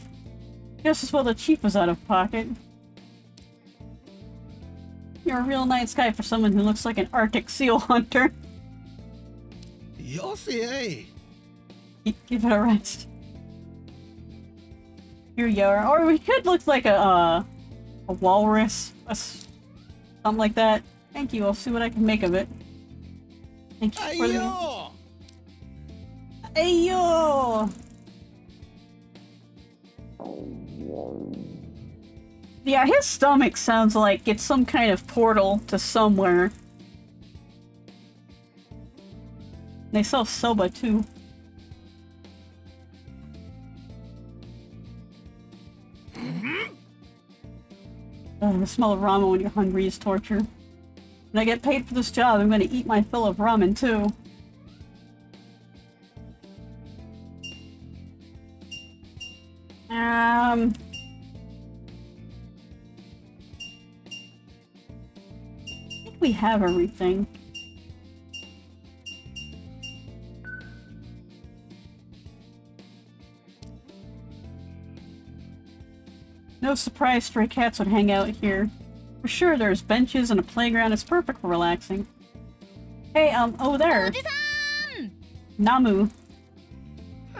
Just as well the chief was out of pocket. You're a real nice guy for someone who looks like an Arctic seal hunter. Yosei! Give it a rest. Here you are. Or we could look like a walrus. Something like that. Thank you. I'll see what I can make of it. Thank you for Ayo! Ayo! Yeah, his stomach sounds like it's some kind of portal to somewhere. They sell soba too. The smell of ramen when you're hungry is torture. When I get paid for this job, I'm gonna eat my fill of ramen too. I think we have everything. No surprise stray cats would hang out here. For sure, there's benches and a playground. It's perfect for relaxing. Hey, over there. Namu.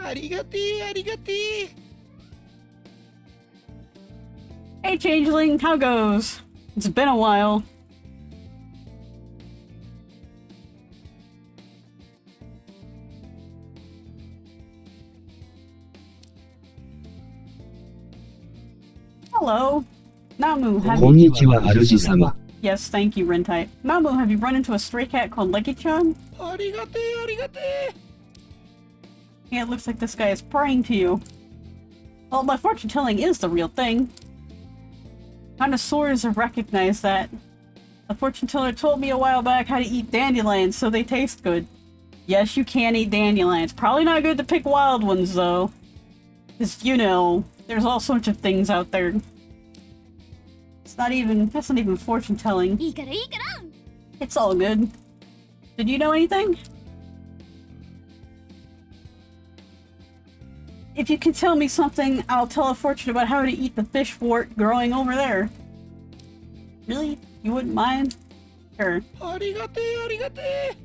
ありがてえ、ありがてえ。Hey, Changeling, how goes? It's been a while. Hello. Namu, have こん you... にちは、主様。 Yes, thank you, Rentai. Namu, have you run into a stray cat called Leggy-chan? ありがてえ、ありがてえ。 Yeah, it looks like this guy is praying to you. Well, my fortune telling is the real thing. Connoisseurs have recognized that. The fortune teller told me a while back how to eat dandelions so they taste good. Yes, you can eat dandelions. Probably not good to pick wild ones, though. Because, you know, there's all sorts of things out there. That's not even fortune telling. いいからいいから It's all good. Did you know anything? If you can tell me something, I'll tell a fortune about how to eat the fish wort growing over there. Really? You wouldn't mind? Sure. ありがてえ、ありがてえ。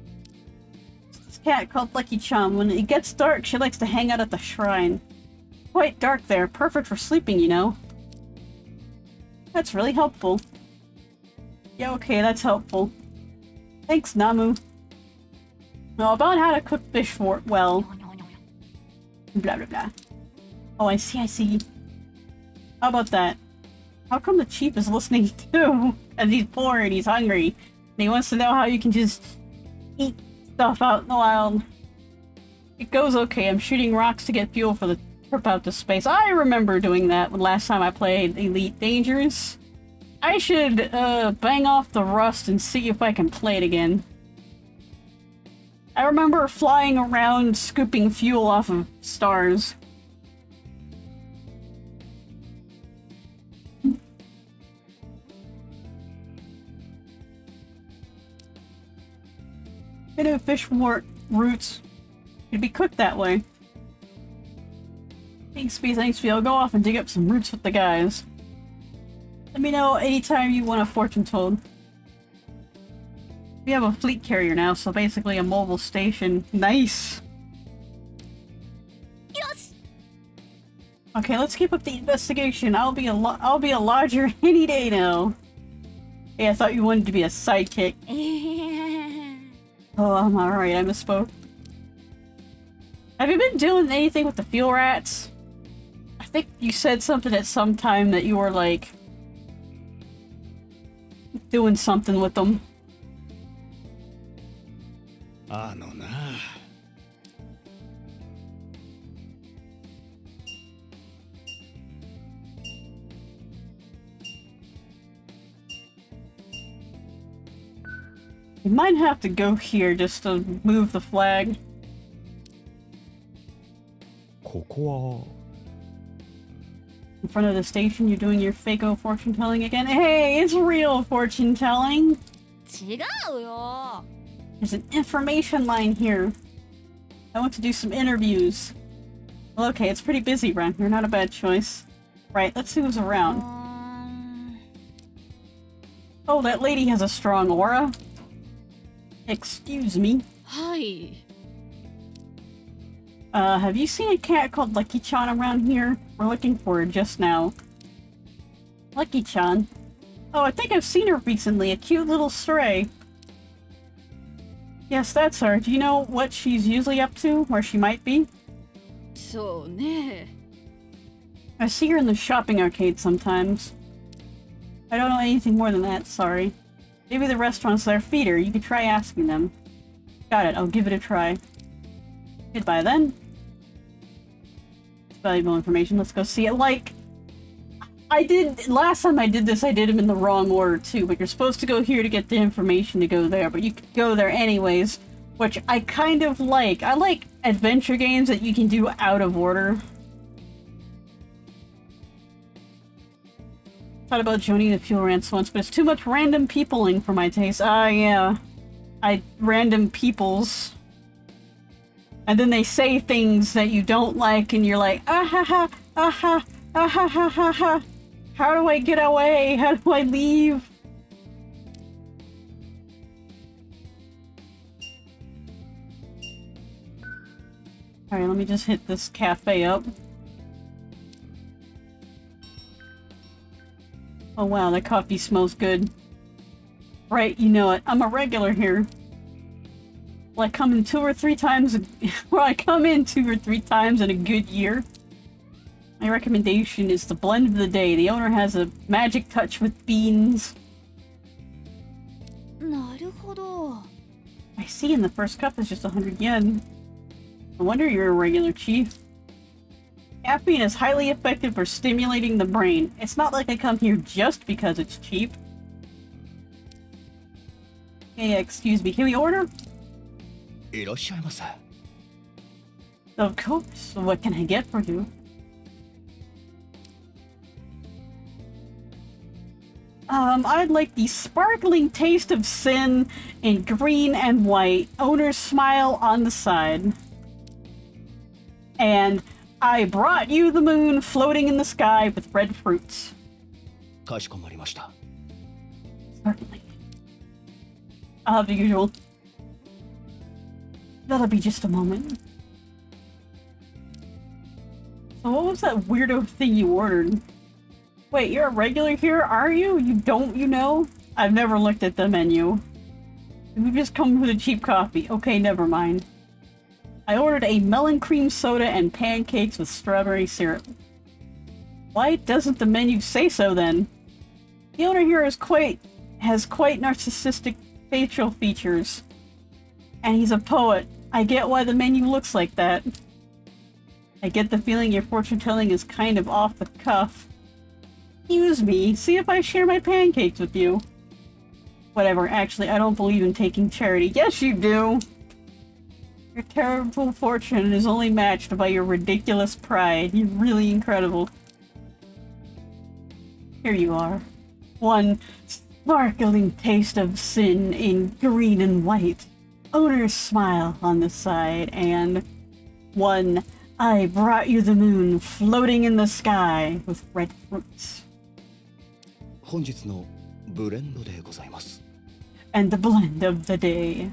This cat called Lucky-chan. When it gets dark, she likes to hang out at the shrine. Quite dark there. Perfect for sleeping, you know. That's really helpful. Yeah, okay, that's helpful. Thanks, Namu. Now, about how to cook fish wort well. Blah, blah, blah. Oh, I see, I see. How about that? How come the chief is listening too? As he's poor and he's hungry. And he wants to know how you can just eat stuff out in the wild. It goes okay. I'm shooting rocks to get fuel for the trip out to space. I remember doing that when last time I played Elite Dangerous. I should, bang off the rust and see if I can play it again. I remember flying around scooping fuel off of stars. I know fish wort roots could be cooked that way. Thanks, Bee. I'll go off and dig up some roots with the guys. Let me know anytime you want a fortune told. We have a fleet carrier now, so basically a mobile station. Nice! よし Okay, let's keep up the investigation. I'll be a lodger any day now. Hey, I thought you wanted to be a sidekick. Oh, I'm alright, I misspoke. Have you been doing anything with the fuel rats? I think you said something at some time that you were, like, doing something with them. あのな。 You might have to go here just to move the flag. ここ In front of the station, you're doing your fake-o fortune telling again? Hey, it's real fortune telling! 違うよ There's an information line here. I want to do some interviews. Well, okay, it's pretty busy around here, not a bad choice. Right, let's see who's around. Oh, that lady has a strong aura. Excuse me. はい Have you seen a cat called Lucky-chan around here? We're looking for her just now. Lucky-chan? Oh, I think I've seen her recently. A cute little stray. Yes, that's her. Do you know what she's usually up to? Where she might be? そうね I see her in the shopping arcade sometimes. I don't know anything more than that, sorry. Maybe the restaurants there feed her. You could try asking them. Got it, I'll give it a try. Goodbye then. It's valuable information, let's go see it. Like, last time I did this, I did them in the wrong order too, but you're supposed to go here to get the information to go there, but you could go there anyways, which I kind of like. I like adventure games that you can do out of order. Thought about joining the fuel rants once, but it's too much random peopling for my taste. Yeah. Random peoples. And then they say things that you don't like, and you're like, ah ha ha, ah ha, ah ha ha ha ha. How do I get away? How do I leave? Alright, Alright, let me just hit this cafe up. Oh wow, that coffee smells good. Right, you know it. I'm a regular here. Well, I come in 2 or 3 times well, I come in 2 or 3 times in a good year. My recommendation is the blend of the day. The owner has a magic touch with beans. なるほど。 I see in the first cup is just 100 yen. No wonder you're a regular, Chief. Caffeine is highly effective for stimulating the brain. It's not like I come here just because it's cheap. Hey, excuse me, can we order? いらっしゃいませ。 Of course. What can I get for you? I'd like the sparkling taste of sin in green and white. Owner's smile on the side. And I brought you the moon floating in the sky with red fruits. かしこまりました。 Certainly. I'll have the usual. That'll be just a moment. So what was that weirdo thing you ordered? Wait, you're a regular here, are you? You know? I've never looked at the menu. We just come with a cheap coffee. Okay, never mind. I ordered a melon cream soda and pancakes with strawberry syrup. Why doesn't the menu say so then? The owner here has quite narcissistic facial features. And he's a poet. I get why the menu looks like that. I get the feeling your fortune telling is kind of off the cuff. Excuse me, see if I share my pancakes with you. Whatever, actually, I don't believe in taking charity. Yes, you do! Your terrible fortune is only matched by your ridiculous pride. You're really incredible. Here you are. One sparkling taste of sin in green and white. Owner's smile on the side, and one I brought you the moon floating in the sky with red fruits. 本日のブレンドでございます。 And the blend of the day.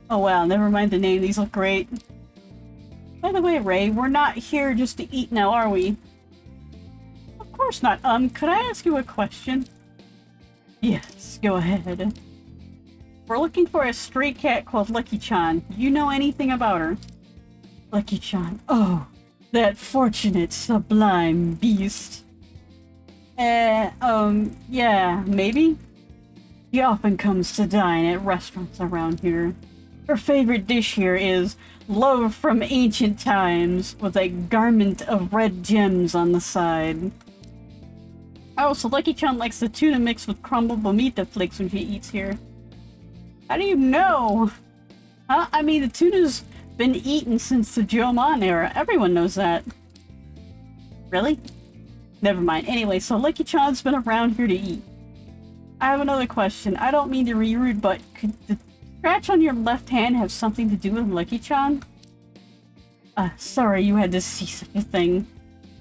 Oh wow, never mind the name, these look great. By the way, Ray, we're not here just to eat now, are we? Of course not. Could I ask you a question? Yes, go ahead. We're looking for a stray cat called Lucky-chan. Do you know anything about her? Lucky-chan. Oh, that fortunate, sublime beast. Yeah, maybe? She often comes to dine at restaurants around here. Her favorite dish here is love from ancient times with a garment of red gems on the side. Oh, so Lucky-chan likes the tuna mixed with crumbled bonita flakes when she eats here. How do you know? Huh? I mean, the tuna's been eaten since the Jomon era. Everyone knows that. Really? Never mind. Anyway, so Lucky-chan's been around here to eat. I have another question. I don't mean to be rude, but could the scratch on your left hand have something to do with Lucky-chan? Sorry you had to see such a thing.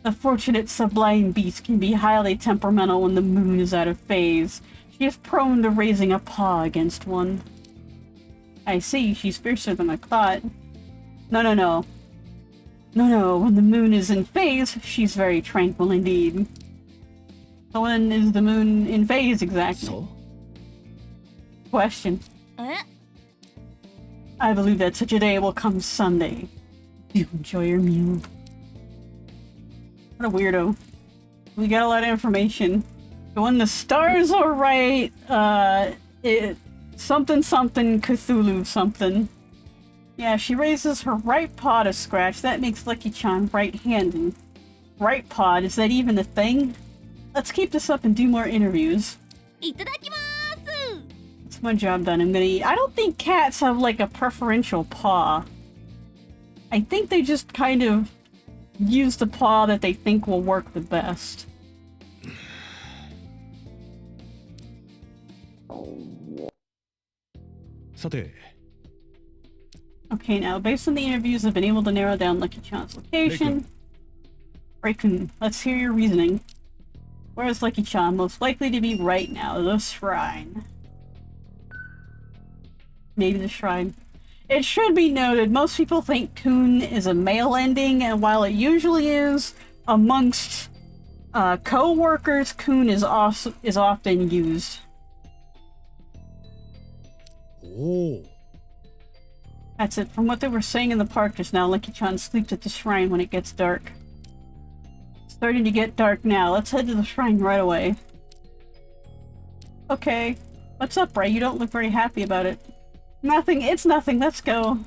The fortunate sublime beast can be highly temperamental when the moon is out of phase. She is prone to raising a paw against one. I see, she's fiercer than I thought. No, when the moon is in phase, she's very tranquil indeed. So when is the moon in phase exactly? So? Question. え I believe that such a day will come Sunday. Do enjoy your meal. What a weirdo. We got a lot of information. When the stars are right, something Cthulhu something. Yeah, she raises her right paw to scratch. That makes Lucky-chan right-handed. Right paw, is that even a thing? Let's keep this up and do more interviews. いただきます That's my job done. I'm gonna eat. I don't think cats have like a preferential paw. I think they just kind of use the paw that they think will work the best. Okay, now, based on the interviews, I've been able to narrow down Lucky-chan's location. Raikun, let's hear your reasoning. Where is Lucky-chan most likely to be right now? The shrine. Maybe the shrine. It should be noted, most people think Kun is a male ending, and while it usually is, amongst co-workers, Kun is often used. Oh. That's it. From what they were saying in the park just now, Lucky-chan sleeps at the shrine when it gets dark. It's starting to get dark now. Let's head to the shrine right away. Okay. What's up, Ray? You don't look very happy about it. Nothing. It's nothing. Let's go.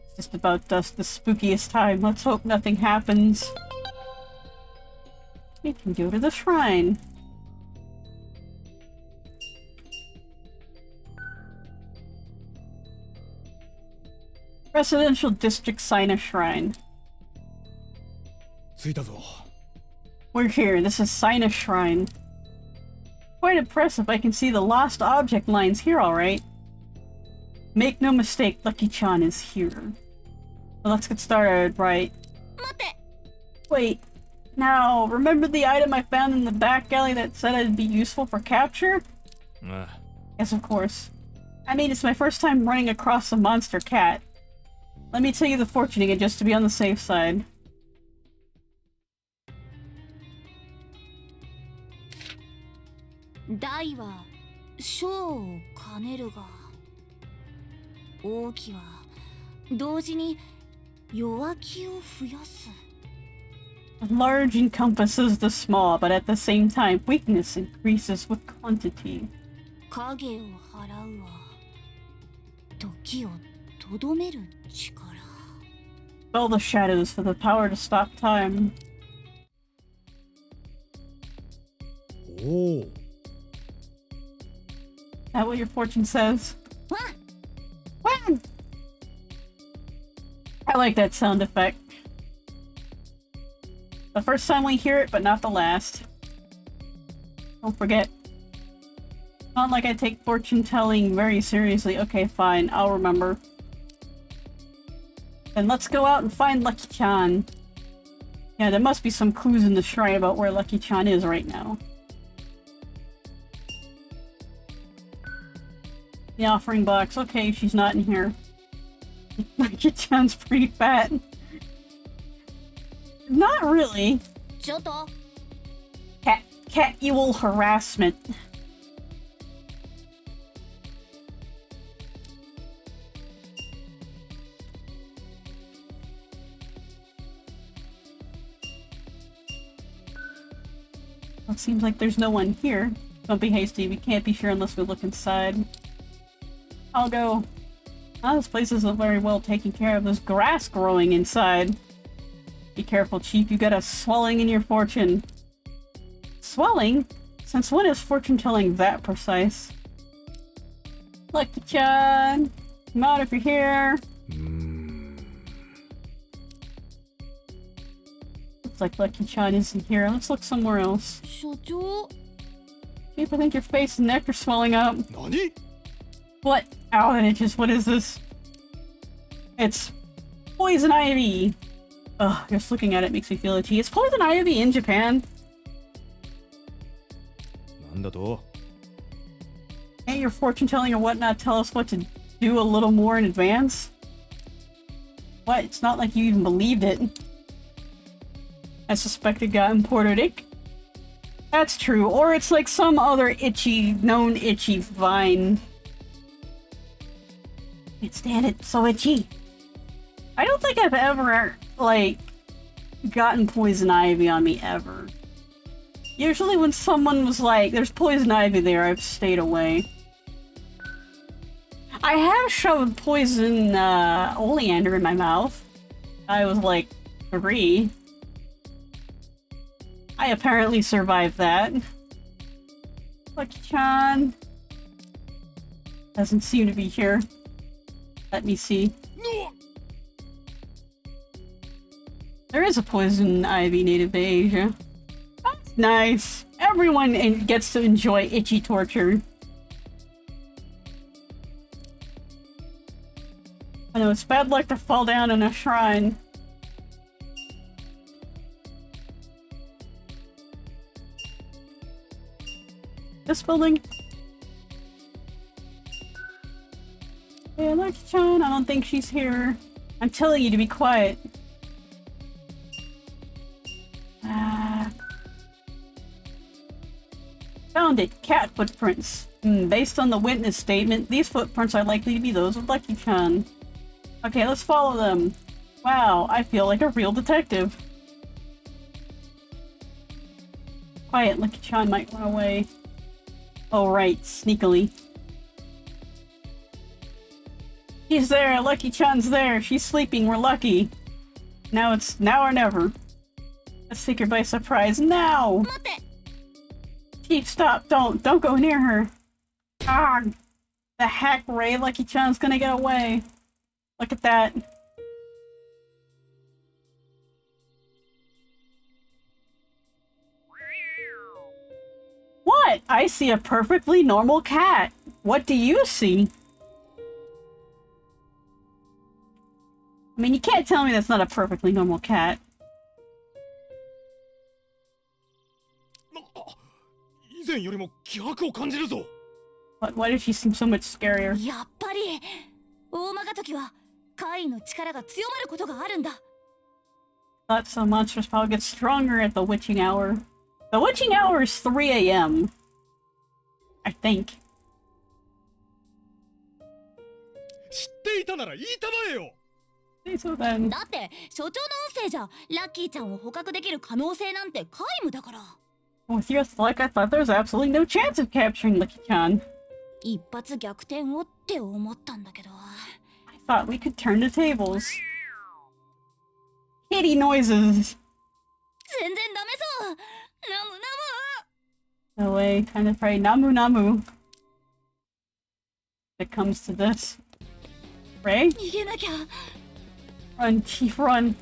It's just about dusk, the spookiest time. Let's hope nothing happens. We can go to the shrine. Residential District Saiga Shrine. 着いたぞ。 We're here. This is Saiga Shrine. Quite impressive. I can see the lost object lines here, alright. Make no mistake, Lucky-chan is here. Well, let's get started, right? Wait. Now, remember the item I found in the back alley that said it'd be useful for capture? Yes, of course. I mean, it's my first time running across a monster cat. Let me tell you the fortune again, just to be on the safe side. Dai wa shou o kaneru ga, ouki wa douji ni yoaki o fuyasu. Large encompasses the small, but at the same time, weakness increases with quantity. Kage o harau wa toki o todomeru chikara. Spell the shadows for the power to stop time. Oh. Is that what your fortune says? When? I like that sound effect. The first time we hear it, but not the last. Don't forget. Not like I take fortune telling very seriously. Okay, fine. I'll remember. Then let's go out and find Lucky-chan. Yeah, there must be some clues in the shrine about where Lucky-chan is right now. The offering box. Okay, she's not in here. Lucky-chan's pretty fat. Not really. Choto. Cat-ewel harassment. Well, it seems like there's no one here. Don't be hasty, we can't be sure unless we look inside. I'll go. Oh, this place isn't very well taken care of. There's grass growing inside. Be careful, Chief. You got a swelling in your fortune. Swelling? Since when is fortune telling that precise? Lucky-chan! Come out if you're here! Looks like Lucky-chan isn't here. Let's look somewhere else. Shojo. Chief, I think your face and neck are swelling up. Nani? What? Ow, that itches. What is this? It's poison ivy. Ugh, just looking at it makes me feel itchy. Is poison ivy in Japan? なんだと? Can't your fortune telling or whatnot tell us what to do a little more in advance? What? It's not like you even believed it. I suspect it got imported. That's true. Or it's like some other known itchy vine. Can't stand it. It's so itchy. I don't think I've ever, like, gotten poison ivy on me ever. Usually when someone was like, there's poison ivy there, I've stayed away. I have shoved poison oleander in my mouth. I was like 3. I apparently survived that. Lucky-chan doesn't seem to be here. Let me see. There is a poison ivy native to Asia. That's nice. Everyone gets to enjoy itchy torture. I know it's bad luck to fall down in a shrine. This building? Lucky-chan, I don't think she's here. I'm telling you to be quiet. Found it. Cat footprints. Based on the witness statement, these footprints are likely to be those of Lucky-chan. Okay, let's follow them. Wow, I feel like a real detective. Quiet, Lucky-chan might run away. Oh right, sneakily. He's there, Lucky-chan's there, she's sleeping, we're lucky. Now it's now or never. Let's take her by surprise now! Chief, stop, don't go near her. Ah! The hack Ray, Lucky-chan's gonna get away. Look at that. What? I see a perfectly normal cat. What do you see? I mean, you can't tell me that's not a perfectly normal cat. What? Why does she seem so much scarier? やっぱり大魔が時は怪の力が強まることがあるんだ。 Thought some monstrous power gets stronger at the witching hour. The witching hour is 3 a.m. I think. 知っていたなら言いたまえよ。 So then. だって所長の音声じゃラッキーちゃんを捕獲できる可能性なんて皆無だから。 With your luck, I thought there was absolutely no chance of capturing Lucky-chan. 一発逆転をって思ったんだけど。 I thought we could turn the tables. Kitty noises. 全然ダメそう。ナムナム。 No way, kind of pray. Namu Namu. If it comes to this. Ray? 逃げなきゃ。 Run, Chief, run.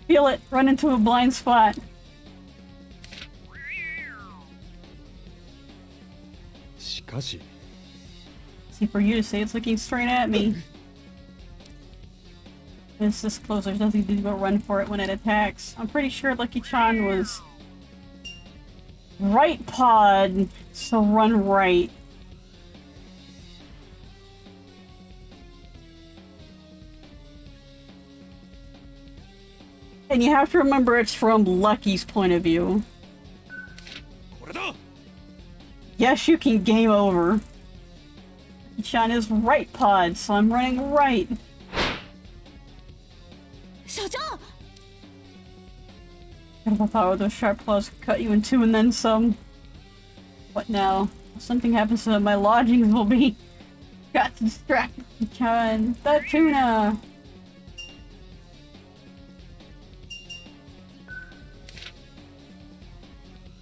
Feel it. Run into a blind spot. しかし See, for you to say it's looking straight at me. It's this close, there's nothing to do but run for it when it attacks. I'm pretty sure Lucky-chan was right pod, so run right. And you have to remember it's from Lucky's point of view. これだ。 Yes, you can game over. Lucky-chan is right pod, so I'm running right. 所長。 Incredible power, those sharp claws could cut you in two and then some. What now? If something happens to them, my lodgings will be... Got to distract Lucky-chan. That tuna!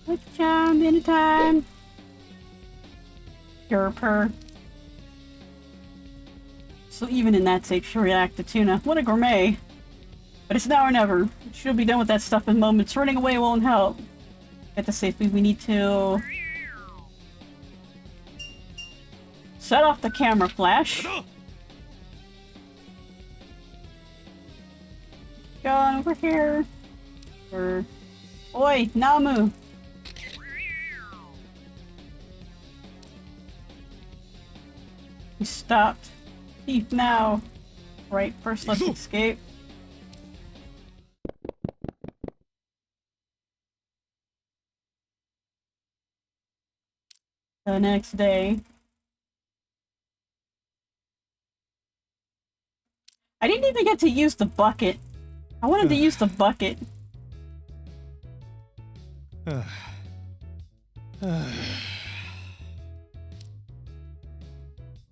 Lucky-chan, anytime! Purr. So even in that state, she'll react to tuna. What a gourmet! But it's now or never. She'll be done with that stuff in moments. Running away won't help. Get to safety, we need to... set off the camera flash. Gone over here. Oi, Namu! He stopped. Thief now. Right, first let's escape. The next day. I didn't even get to use the bucket. I wanted to use the bucket.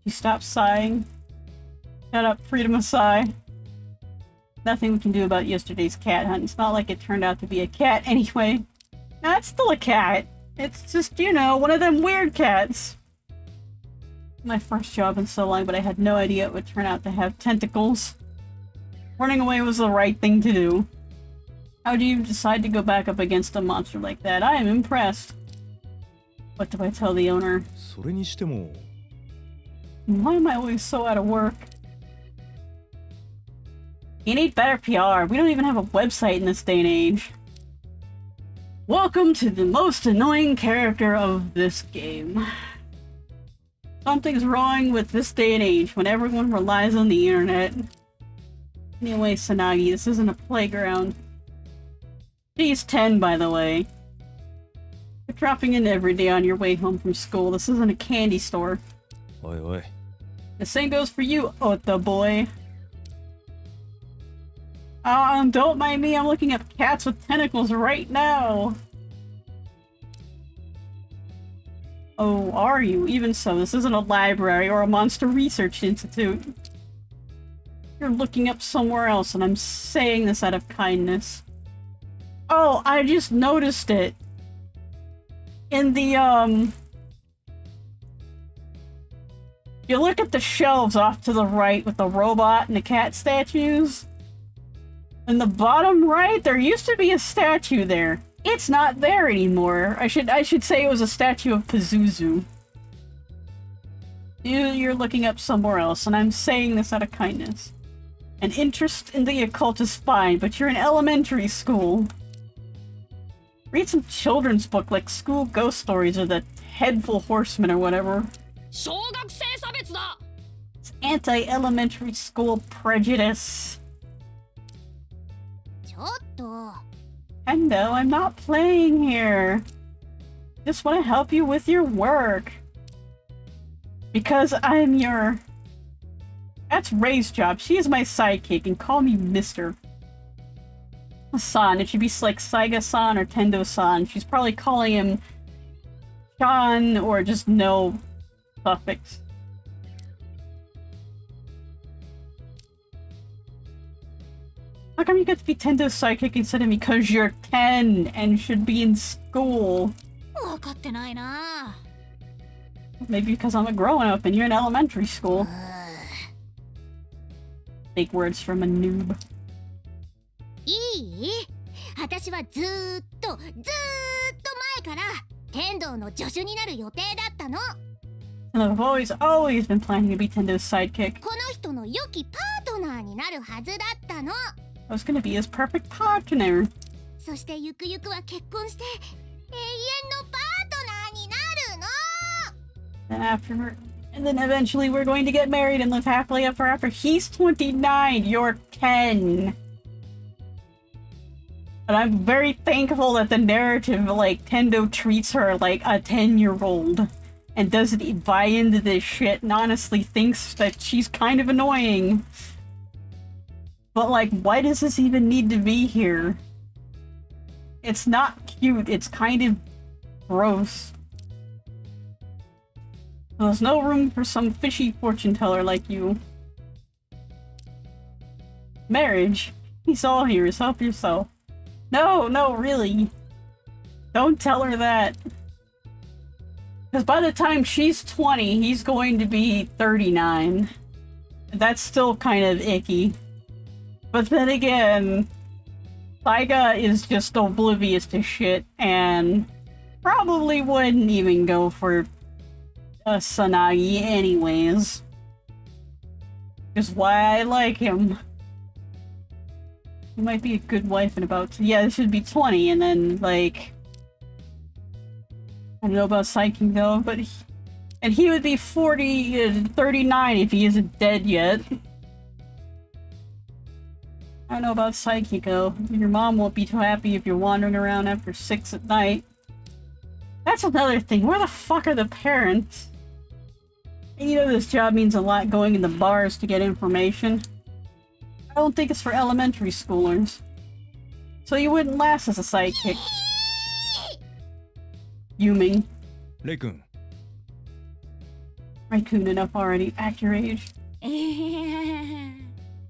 He stopped sighing. Shut up, freedom of sigh. Nothing we can do about yesterday's cat hunt. It's not like it turned out to be a cat anyway. No, it's still a cat. It's just, you know, one of them weird cats. My first job in so long, but I had no idea it would turn out to have tentacles. Running away was the right thing to do. How do you decide to go back up against a monster like that? I am impressed. What do I tell the owner? それにしても Why am I always so out of work? You need better PR. We don't even have a website in this day and age. Welcome to the most annoying character of this game. Something's wrong with this day and age when everyone relies on the internet. Anyway, Sanagi, this isn't a playground. She's 10, by the way. You're dropping in every day on your way home from school. This isn't a candy store. Oi, oi. The same goes for you, Ota boy. Don't mind me, I'm looking up cats with tentacles right now. Oh, are you? Even so, this isn't a library or a monster research institute. You're looking up somewhere else, and I'm saying this out of kindness. Oh, I just noticed it. In the, you look at the shelves off to the right with the robot and the cat statues. In the bottom right, there used to be a statue there. It's not there anymore. I should say it was a statue of Pazuzu. You're looking up somewhere else, and I'm saying this out of kindness. An interest in the occult is fine, but you're in elementary school. Read some children's book like School Ghost Stories or The Headful Horseman or whatever. It's anti-elementary school prejudice. Endo, I'm not playing here. Just want to help you with your work. Because I'm your... That's Ray's job. She is my sidekick, and call me Mr. San. It should be like Saiga-san or Tendo-san. She's probably calling him Sean or just no suffix. How come you get to be Tendo's sidekick instead of me? Because you're 10 and should be in school. Maybe because I'm a grown-up and you're in elementary school. Fake words from a noob. 私はずーっと前から天童の助手になる予定だったの。 And I've always been planning to be Tendo's sidekick. この人の良きパートナーになるはずだったの。 I was gonna be his perfect partner. そしてゆくゆくは結婚して永遠のパートナーになるの。 And then eventually we're going to get married and live happily ever after. He's 29, you're 10. But I'm very thankful that the narrative, like, Tendo treats her like a 10-year-old. And doesn't buy into this shit and honestly thinks that she's kind of annoying. But, like, why does this even need to be here? It's not cute, it's kind of gross. There's no room for some fishy fortune teller like you. Marriage? He's all yours, help yourself. No, really. Don't tell her that. Because by the time she's 20, he's going to be 39. That's still kind of icky. But then again, Saiga is just oblivious to shit and probably wouldn't even go for Sanagi anyways. Which is why I like him. He might be a good wife in about... Yeah, this should be 20 and then, like... I don't know about Psyche though, but... he would be 39 if he isn't dead yet. I don't know about Psychico. Your mom won't be too happy if you're wandering around after 6 at night. That's another thing. Where the fuck are the parents? And you know this job means a lot going in the bars to get information. I don't think it's for elementary schoolers. So you wouldn't last as a sidekick. Yuming. Rei-kun. Raccoon enough already. Act your age.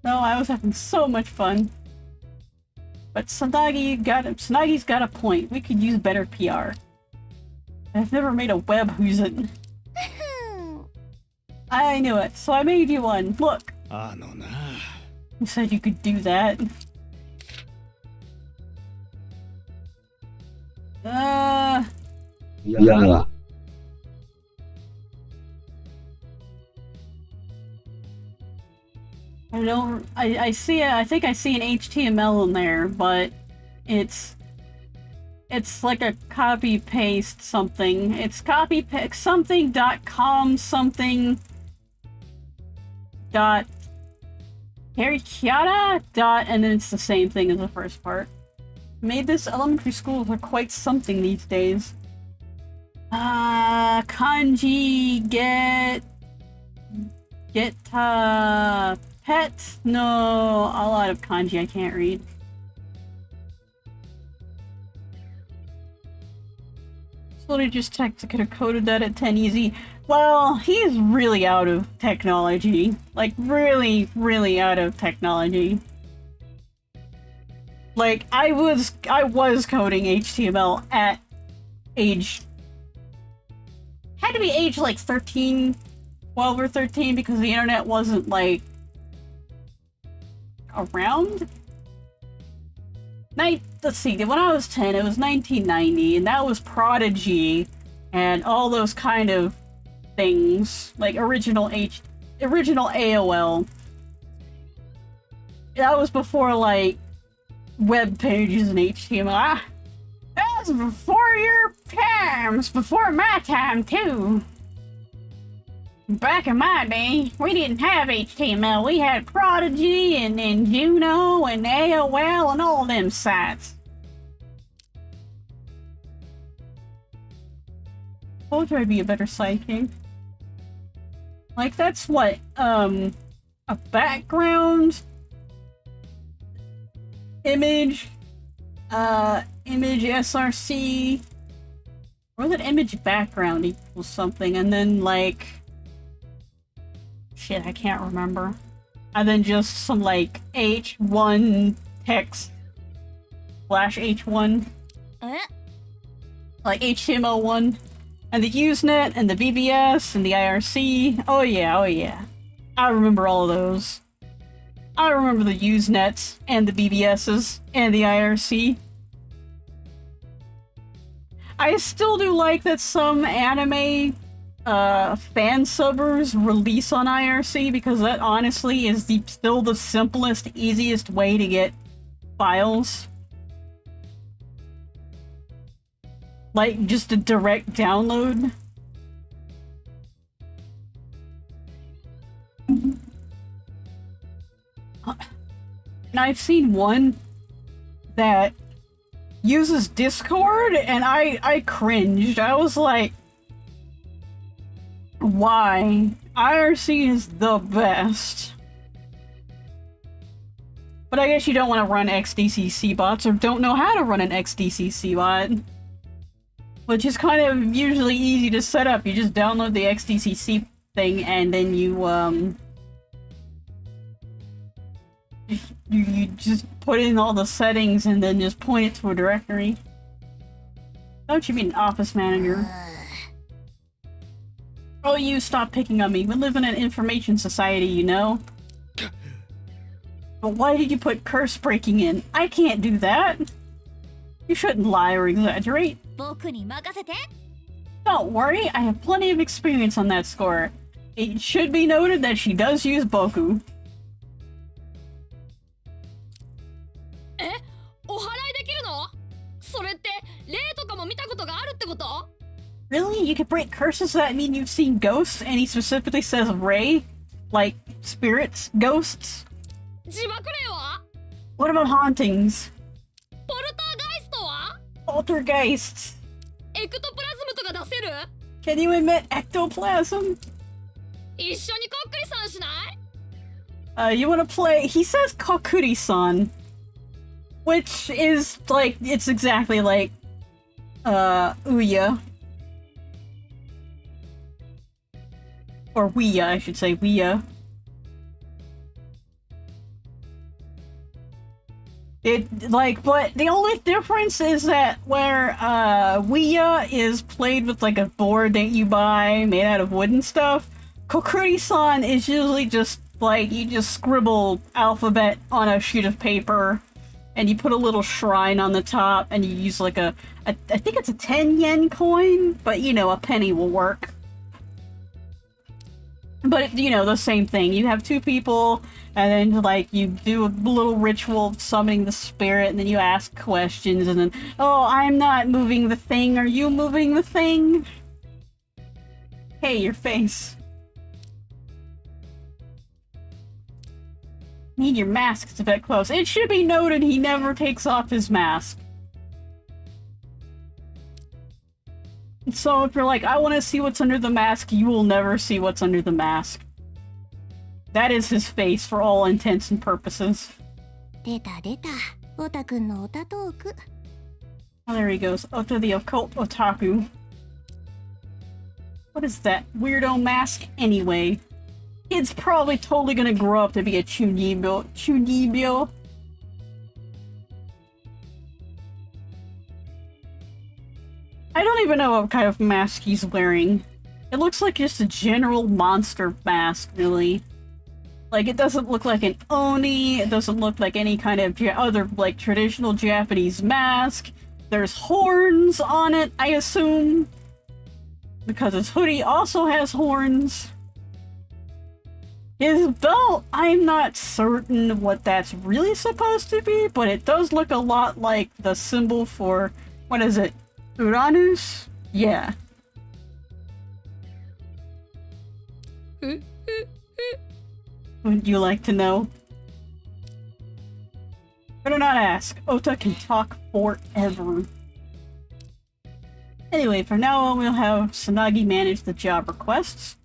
No, I was having so much fun. But Sanagi's got a point. We could use better PR. I've never made a web who's it. I knew it, so I made you one. Look. You said you could do that. Yeah. I don't... I see... I think I see an HTML in there, but... It's... It's like a copy paste something. It's copy something dot com something dot Harikiata dot, and then it's the same thing as the first part. Made this elementary schools are quite something these days. Kanji get pet? No, a lot of kanji I can't read. Slowly just checked, I could have coded that at 10 easy. Well, he's really out of technology. Like, really, really out of technology. Like, I was coding HTML at age... Had to be age, like, 13, 12 or 13, because the internet wasn't, like... around? Let's see, when I was 10, it was 1990, and that was Prodigy, and all those kind of things, like original AOL. That was before, like, web pages and HTML. That was before your times, before my time, too. Back in my day, we didn't have HTML. We had Prodigy and Juno and AOL and all them sites. Told you I'd be a better sidekick. Like, that's what, a background image, image SRC, or that image background equals something, and then, like, shit, I can't remember. And then just some, like, H1 text slash H1. Like HTML1. And the Usenet, and the BBS, and the IRC. Oh yeah, oh yeah. I remember all of those. I remember the Usenets, and the BBSs, and the IRC. I still do like that some anime fan subbers release on IRC, because that honestly is still the simplest, easiest way to get files. Like, just a direct download. And I've seen one that uses Discord, and I cringed. I was like, why? IRC is the best. But I guess you don't want to run XDCC bots, or don't know how to run an XDCC bot. Which is kind of usually easy to set up. You just download the XDCC thing, and then you just put in all the settings and then just point it to a directory. Don't you mean Office Manager? Oh, you stop picking on me. We live in an information society, you know? But why did you put curse breaking in? I can't do that. You shouldn't lie or exaggerate. Don't worry, I have plenty of experience on that score. It should be noted that she does use Boku. Really? You can break curses? Does that mean you've seen ghosts? And he specifically says Ray? Like, spirits? Ghosts? What about hauntings? Poltergeists? Can you emit ectoplasm? You wanna play? He says Kokuri-san, which is like, it's exactly like Ouya, or Ouya, I should say. Ouya. But the only difference is that where Ouya is played with like a board that you buy made out of wood and stuff, Kokuri-san is usually just like, you just scribble alphabet on a sheet of paper and you put a little shrine on the top and you use like I think it's a 10 yen coin, but you know, a penny will work. But, you know, the same thing. You have two people, and then, like, you do a little ritual of summoning the spirit, and then you ask questions, and then, oh, I'm not moving the thing. Are you moving the thing? Hey, your face. Need your mask. It's a bit close. It should be noted he never takes off his mask. So if you're like, I want to see what's under the mask, you will never see what's under the mask. That is his face for all intents and purposes. 出た出た。オタくんのオタトーク。 Oh, there he goes. Ota the occult otaku. What is that weirdo mask anyway? It's probably totally gonna grow up to be a chunibyo. Chunibyo. I don't even know what kind of mask he's wearing. It looks like just a general monster mask, really. Like, it doesn't look like an oni, it doesn't look like any kind of other, like, traditional Japanese mask. There's horns on it, I assume. Because his hoodie also has horns. His belt, I'm not certain what that's really supposed to be, but it does look a lot like the symbol for, what is it, Uranus? Yeah. Would you like to know? Better not ask. Ota can talk forever. Anyway, from now on we'll have Sanagi manage the job requests.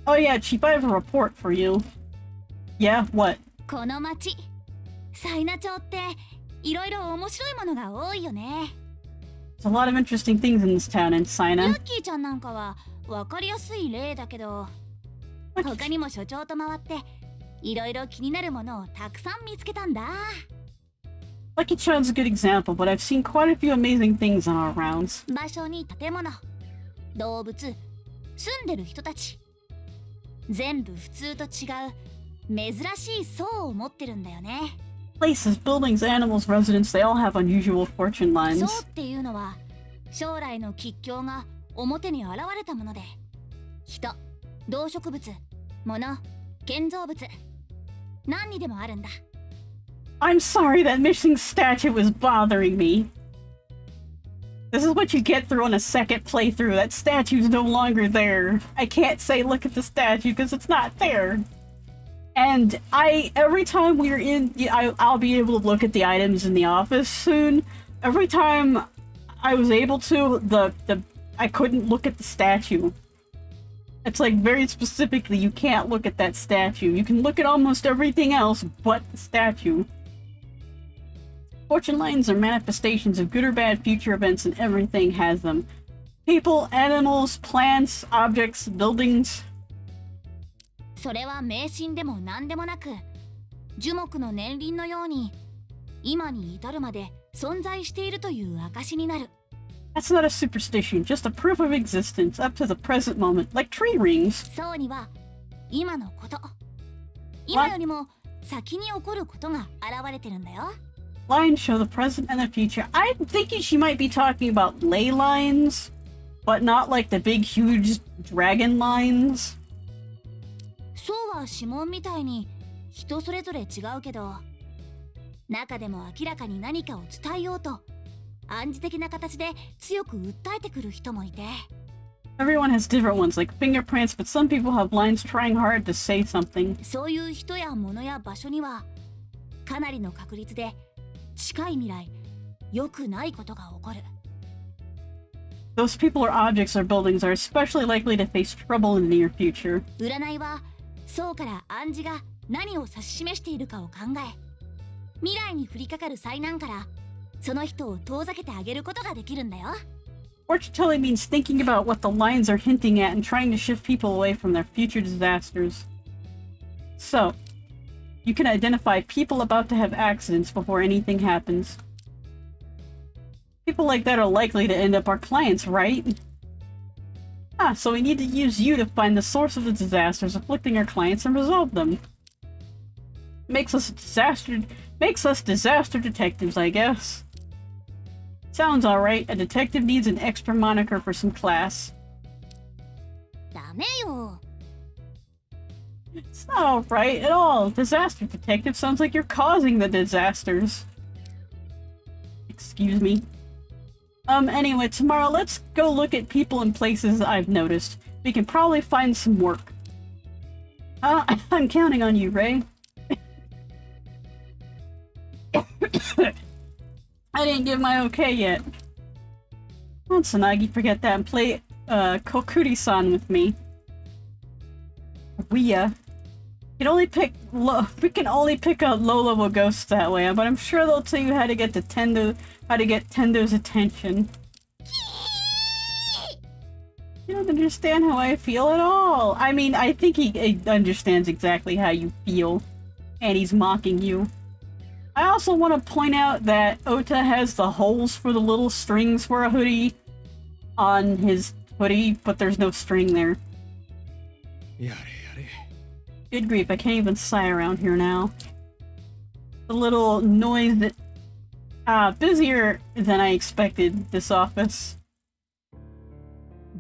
Oh yeah, Chief, I have a report for you. Yeah, what? この町、サイナ町っていろいろ面白いものが多いよね。 There's a lot of interesting things in this town in ユ Saina. ッキーちゃんなんかはわかりやすい例だけど、他にも所長と回っていろいろ気になるものをたくさん見つけたんだ。 Lucky-chan's a good example, but I've seen quite a few amazing things on our rounds. 場所に建物、動物、住んでる人たち、全部普通と違う珍しい層を持ってるんだよね。 Places, buildings, animals, residents, they all have unusual fortune 層 lines. っていうのは将来の吉凶が表に現れたもので、人、動植物、物、建造物、何にでもあるんだ。 I'm sorry, that missing statue was bothering me. This is what you get through on a second playthrough. That statue's no longer there. I can't say look at the statue because it's not there. And every time we're in, I'll be able to look at the items in the office soon. Every time I was able to, I couldn't look at the statue. It's like very specifically, you can't look at that statue. You can look at almost everything else but the statue. Fortune lines are manifestations of good or bad future events, and everything has them. People, animals, plants, objects, buildings. それは迷信でも何でもなく、樹木の年輪のように今に至るまで存在しているという証になる。 That's not a superstition, just a proof of existence up to the present moment, like tree rings. そうには今のこと、今よりも先に起こることが現れてるんだよ。 Lines show the present and the future. I'm thinking she might be talking about ley lines, but not like the big, huge dragon lines. そうは指紋みたいに人それぞれ違うけど、中でも明らかに何かを伝えようと暗示的な形で強く訴えてくる人もいて。 Everyone has different ones, like fingerprints, but some people have lines trying hard to say something. そういう人や物や場所にはかなりの確率で近い未来良くないことが起こる。 Those people or objects or buildings are especially likely to face trouble in the near future. 占いはそうから暗示が何を指し示しているかを考え、未来に降りかかる災難からその人を遠ざけてあげることができるんだよ。 Fortune telling means thinking about what the lines are hinting at and trying to shift people away from their future disasters. So, you can identify people about to have accidents before anything happens. People like that are likely to end up our clients, right? Ah, so we need to use you to find the source of the disasters afflicting our clients and resolve them. Makes us disaster detectives, I guess. Sounds alright. A detective needs an extra moniker for some class. ダメよ。It's not right at all. Disaster detective sounds like you're causing the disasters. Excuse me. Anyway, tomorrow let's go look at people and places I've noticed. We can probably find some work. I'm counting on you, Ray. I didn't give my okay yet. Come on, Tsunagi, forget that and play Kokuri-san with me. We can only pick out low-level ghosts that way, but I'm sure they'll tell you how to get Tendo's attention. You don't understand how I feel at all. I mean, I think he understands exactly how you feel, and he's mocking you. I also want to point out that Ota has the holes for the little strings for a hoodie on his hoodie, but there's no string there. Good grief, I can't even sigh around here now. The little noise that... busier than I expected, this office.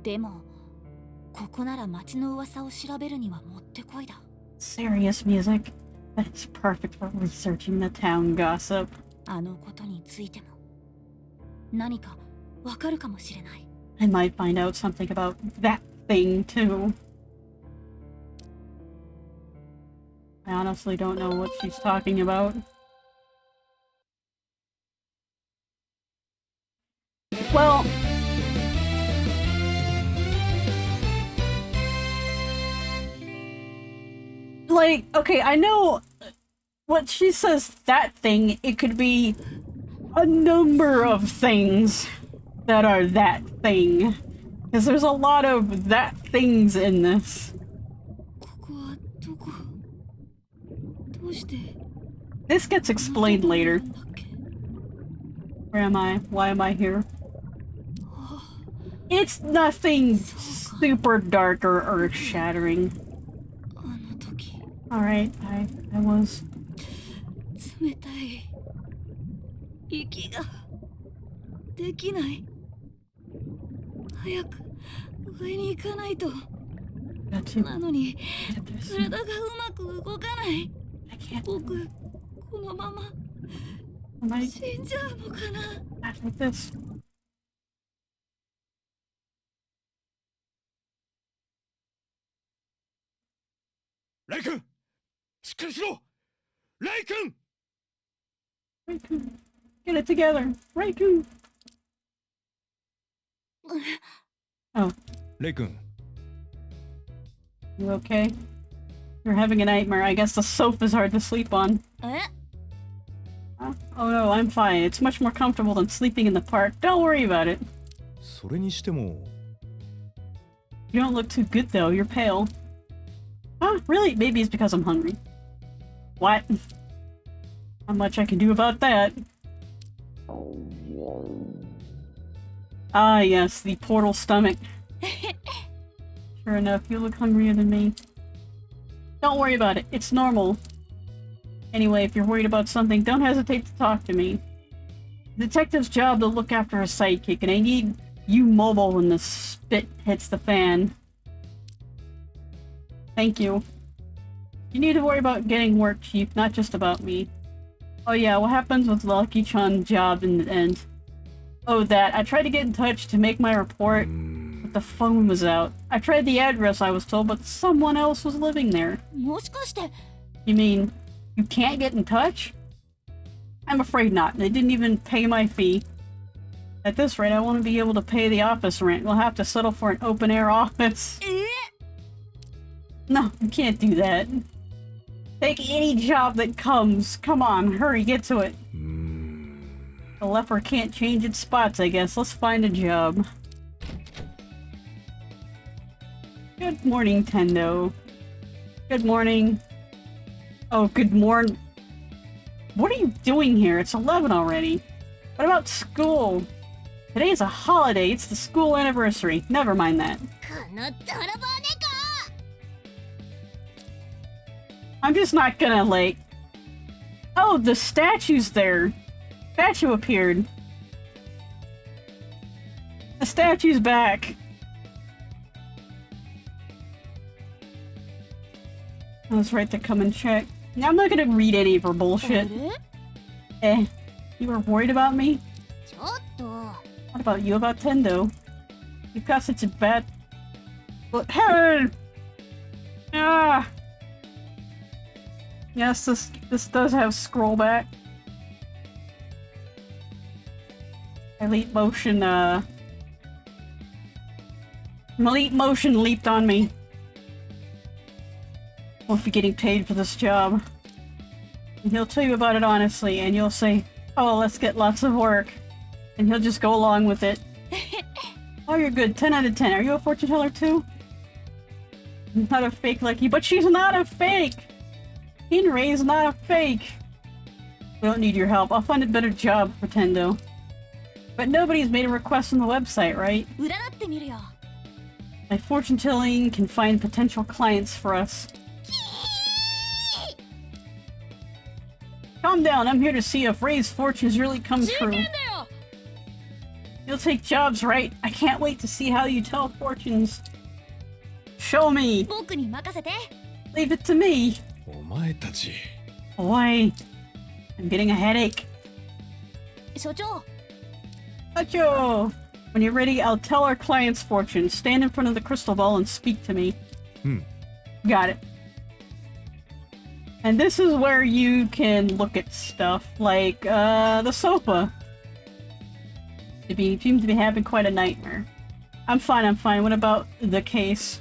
でも、ここなら街の噂を調べるにはもってこいだ。Serious music. That's perfect for researching the town gossip. あのことについても、何かわかるかもしれない。I might find out something about that thing, too. I honestly don't know what she's talking about. Well... like, okay, I know what she says, that thing, it could be a number of things that are that thing. Because there's a lot of that things in this. This gets explained later. Where am I? Why am I here? It's nothing super dark or earth-shattering. Alright, I was... 冷たい。息ができない。早く上に行かないと。なのに体がうまく動かない。僕このまま死んじゃうのかな。Like this. Ray-kun! しっかりしろ! Ray-kun! Ray-kun. Get it together. Ray-kun. Oh. Ray-kun. You okay? You're having a nightmare. I guess the sofa's hard to sleep on. Eh? Oh no, I'm fine. It's much more comfortable than sleeping in the park. Don't worry about it. それにしても You don't look too good though. You're pale. Huh? Really? Maybe it's because I'm hungry. What? Not much I can do about that. Ah, yes, the portal stomach. Sure enough, you look hungrier than me. Don't worry about it. It's normal. Anyway, if you're worried about something, don't hesitate to talk to me. The detective's job to look after a sidekick, and I need you mobile when the spit hits the fan. Thank you. You need to worry about getting work, Chief, not just about me. Oh yeah, what happens with Lucky-chan's job in the end? Oh, that. I tried to get in touch to make my report, but the phone was out. I tried the address, I was told, but someone else was living there. もしかして。 You mean, you can't get in touch? I'm afraid not. They didn't even pay my fee. At this rate, I won't be able to pay the office rent. We'll have to settle for an open-air office. No, you can't do that. Take any job that comes. Come on, hurry, get to it. The leper can't change its spots, I guess. Let's find a job. Good morning, Tendo. Good morning. Oh, good morning. What are you doing here? It's 11 already. What about school? Today is a holiday. It's the school anniversary. Never mind that. I'm just not gonna, like... Oh, the statue's there. Statue appeared. The statue's back. I was right to come and check. Now I'm not gonna read any of her bullshit. You were worried about me? ちょっと What about you about Tendo? You've got such a bad... But hey! Ah! Yes, this does have scroll back. Elite Motion, Elite Motion leaped on me. Won't be getting paid for this job. And he'll tell you about it honestly, and you'll say, oh, let's get lots of work. And he'll just go along with it. Oh, you're good. 10 out of 10. Are you a fortune teller too? Not a fake like you, but she's not a fake! Hinrei's not a fake! We don't need your help. I'll find a better job for Tendo. But nobody's made a request on the website, right? 占ってみるよ My fortune telling can find potential clients for us. Calm down, I'm here to see if Ray's fortunes really come true. You'll take jobs, right? I can't wait to see how you tell fortunes. Show me! 僕に任せて Leave it to me! お前たち Boy, I'm getting a headache. 所長 Acho! When you're ready, I'll tell our client's fortune. Stand in front of the crystal ball and speak to me. Got it. And this is where you can look at stuff like, the sofa. Seems to be having quite a nightmare. I'm fine. What about the case?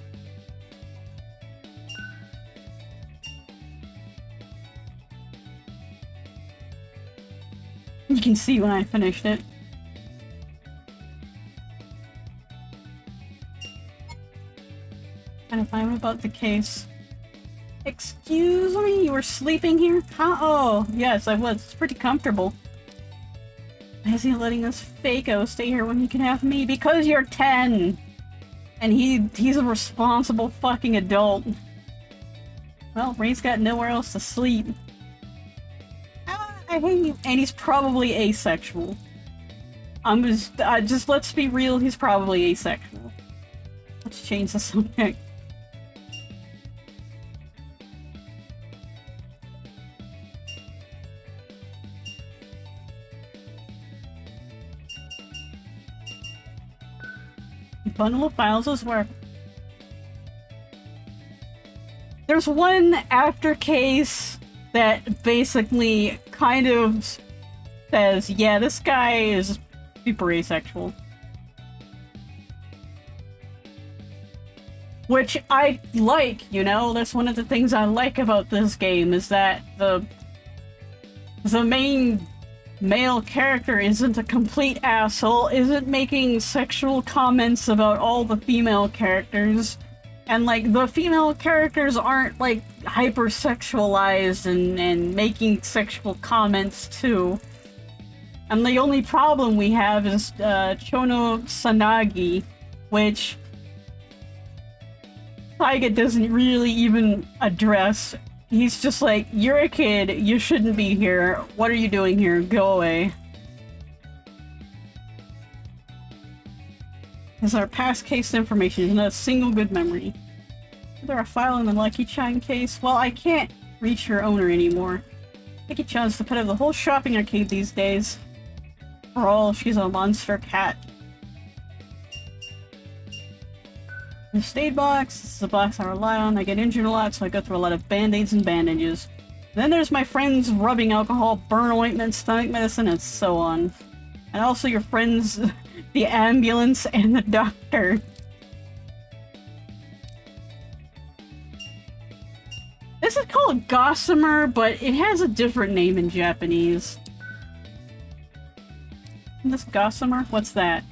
You can see when I finished it. Kind of fine. What about the case? Excuse me? You were sleeping here? Huh? Oh, yes, I was. It's pretty comfortable. Why is he letting this Fako stay here when he can have me? Because you're 10! And he's a responsible fucking adult. Well, Ray's got nowhere else to sleep. I hate you. And he's probably asexual. Just let's be real, he's probably asexual. Let's change the subject. Bundle of files is where... There's one after case that basically kind of says, yeah, this guy is super asexual. Which I like, you know? That's one of the things I like about this game, is that the main male character isn't a complete asshole, isn't making sexual comments about all the female characters, and like the female characters aren't like hypersexualized and making sexual comments too. And the only problem we have is Chono Sanagi, which Saiga doesn't really even address. He's just like, you're a kid, you shouldn't be here, what are you doing here, go away. Is our past case information, there's not a single good memory. Is there a file in the Lucky-chan case? Well, I can't reach your owner anymore. Lucky-chan's the pet of the whole shopping arcade these days. For all, she's a monster cat. This aid box, this is a box I rely on. I get injured a lot, so I go through a lot of band-aids and bandages. Then there's my friends rubbing alcohol, burn ointment, stomach medicine, and so on. And also your friends, the ambulance, and the doctor. This is called Gossamer, but it has a different name in Japanese. This Gossamer? What's that?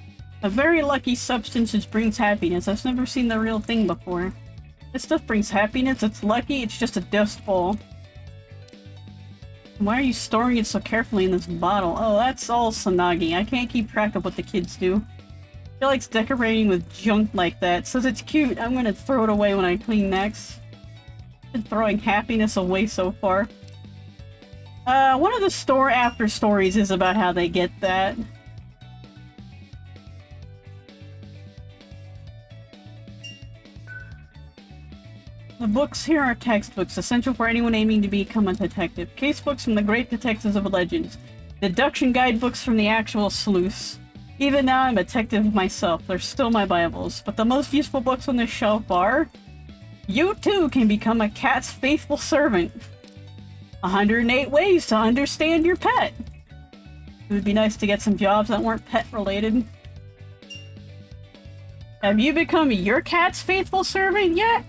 A very lucky substance which brings happiness. I've never seen the real thing before. This stuff brings happiness, it's lucky, it's just a dust ball. Why are you storing it so carefully in this bottle? Oh, that's all Sanagi. I can't keep track of what the kids do. She likes decorating with junk like that. Says it's cute. I'm gonna throw it away when I clean next. Been throwing happiness away so far. One of the store after stories is about how they get that. The books here are textbooks, essential for anyone aiming to become a detective. Casebooks from the great detectives of legends. Deduction guidebooks from the actual sleuths. Even now I'm a detective myself, they're still my Bibles. But the most useful books on this shelf are... You too can become a cat's faithful servant. 108 ways to understand your pet. It would be nice to get some jobs that weren't pet related. Have you become your cat's faithful servant yet?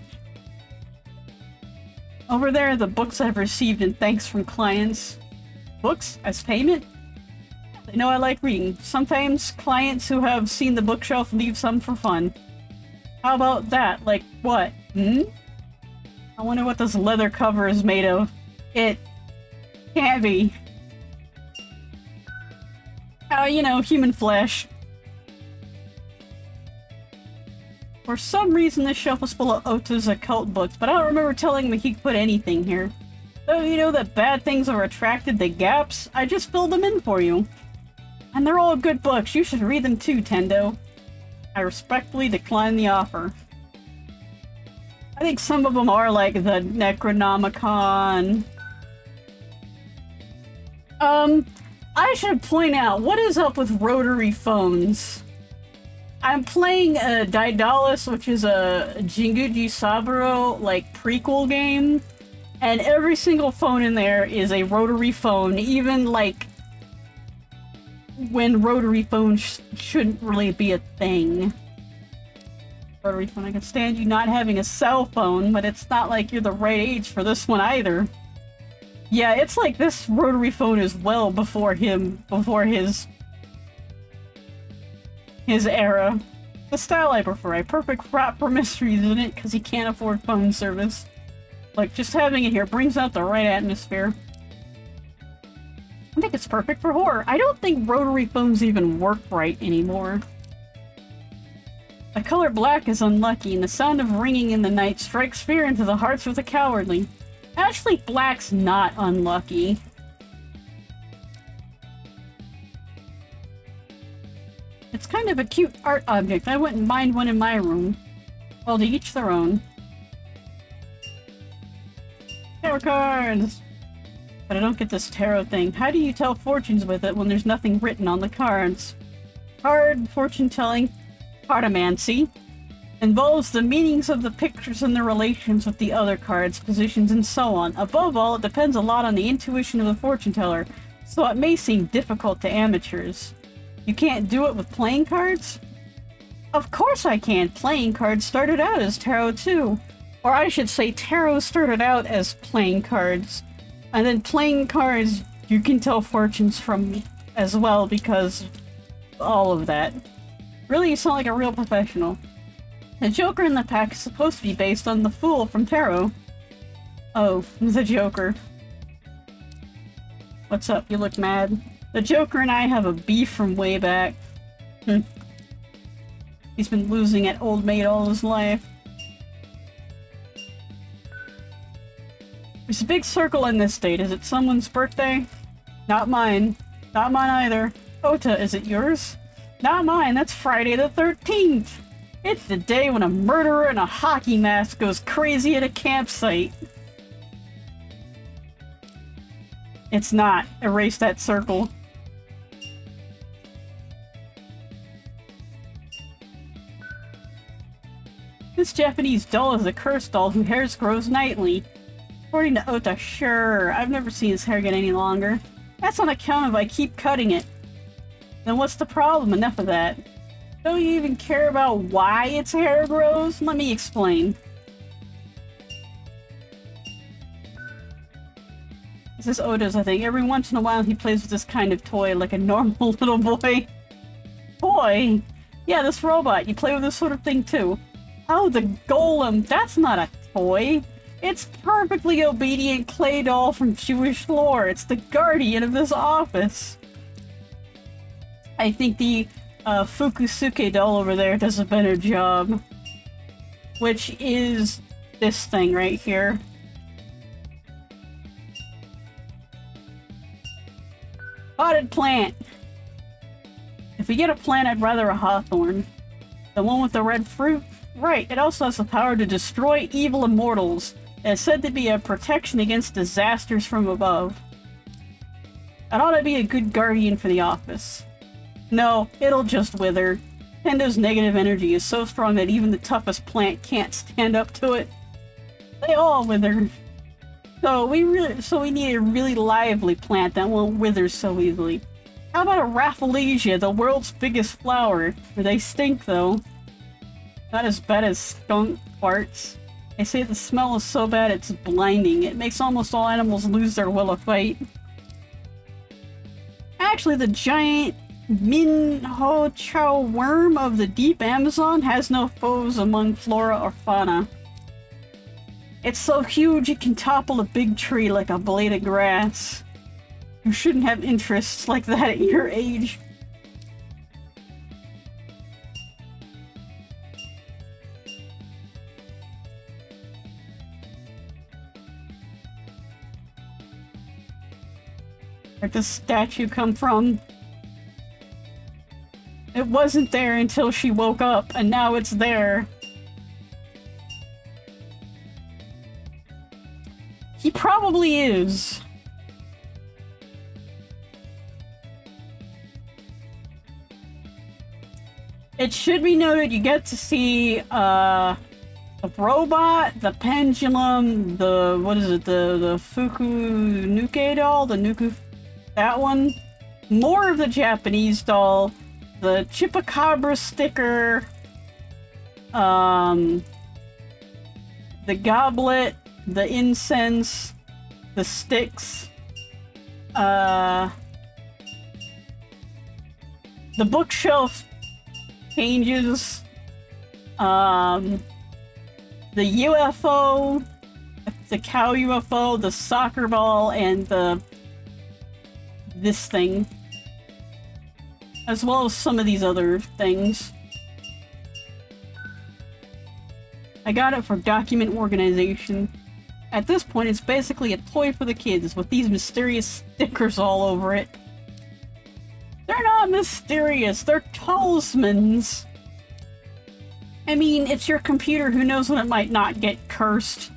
Over there are the books I've received in thanks from clients. Books as payment? They know I like reading. Sometimes clients who have seen the bookshelf leave some for fun. How about that? Like what? I wonder what this leather cover is made of. It can't be. You know, human flesh. For some reason, this shelf was full of Ota's occult books, but I don't remember telling him he could put anything here. So you know that bad things are attracted to gaps? I just filled them in for you. And they're all good books. You should read them too, Tendo. I respectfully decline the offer. I think some of them are like the Necronomicon. I should point out, what is up with rotary phones? I'm playing Daedalus, which is a Jinguji Saburo, like, prequel game, and every single phone in there is a rotary phone, even, like, when rotary phones shouldn't really be a thing. Rotary phone, I can stand you not having a cell phone, but it's not like you're the right age for this one either. Yeah, it's like this rotary phone is well before his era. The style I prefer, a perfect fraught for mysteries in it, because he can't afford phone service. Like, just having it here brings out the right atmosphere. I think it's perfect for horror. I don't think rotary phones even work right anymore. The color black is unlucky, and the sound of ringing in the night strikes fear into the hearts of the cowardly. Actually, black's not unlucky. It's kind of a cute art object. I wouldn't mind one in my room. Well, to each their own. Tarot cards! But I don't get this tarot thing. How do you tell fortunes with it when there's nothing written on the cards? Card fortune telling, cartomancy, involves the meanings of the pictures and their relations with the other cards, positions, and so on. Above all, it depends a lot on the intuition of the fortune teller, so it may seem difficult to amateurs. You can't do it with playing cards? Of course I can! Playing cards started out as tarot too. Or I should say, tarot started out as playing cards. And then playing cards, you can tell fortunes from as well because all of that. Really, you sound like a real professional. The Joker in the pack is supposed to be based on the Fool from Tarot. Oh, the Joker. What's up? You look mad. The Joker and I have a beef from way back. He's been losing at Old Maid all his life. There's a big circle in this date. Is it someone's birthday? Not mine. Not mine either. Ota, is it yours? Not mine. That's Friday the 13th. It's the day when a murderer in a hockey mask goes crazy at a campsite. It's not. Erase that circle. This Japanese doll is a cursed doll whose hair grows nightly. According to Ota, sure. I've never seen his hair get any longer. That's on account of I keep cutting it. Then what's the problem? Enough of that. Don't you even care about why its hair grows? Let me explain. This is Oda's, I think. Every once in a while he plays with this kind of toy, like a normal little boy. Toy? Yeah, this robot. You play with this sort of thing too. Oh, the golem. That's not a toy. It's perfectly obedient clay doll from Jewish lore. It's the guardian of this office. I think the Fukusuke doll over there does a better job. Which is this thing right here. Potted plant. If we get a plant, I'd rather a hawthorn. The one with the red fruit? Right, it also has the power to destroy evil immortals. It's said to be a protection against disasters from above. That ought to be a good guardian for the office. No, it'll just wither. Nintendo's negative energy is so strong that even the toughest plant can't stand up to it. They all wither. So we need a really lively plant that won't wither so easily. How about a Rafflesia, the world's biggest flower? They stink though. Not as bad as skunk farts. They say the smell is so bad it's blinding. It makes almost all animals lose their will to fight. Actually, the giant Minho Chow worm of the deep Amazon has no foes among flora or fauna. It's so huge it can topple a big tree like a blade of grass. You shouldn't have interests like that at your age. Where'd this statue come from? It wasn't there until she woke up, and now it's there. He probably is. It should be noted you get to see the robot, the pendulum, the Fuku Nuke doll, that one. More of the Japanese doll, the Chupacabra sticker, the goblet, the incense, the sticks, the bookshelf changes, the UFO, the cow UFO, the soccer ball, and this thing, as well as some of these other things. I got it for document organization. At this point, it's basically a toy for the kids with these mysterious stickers all over it. They're not mysterious, they're talismans. I mean, it's your computer, who knows when it might not get cursed.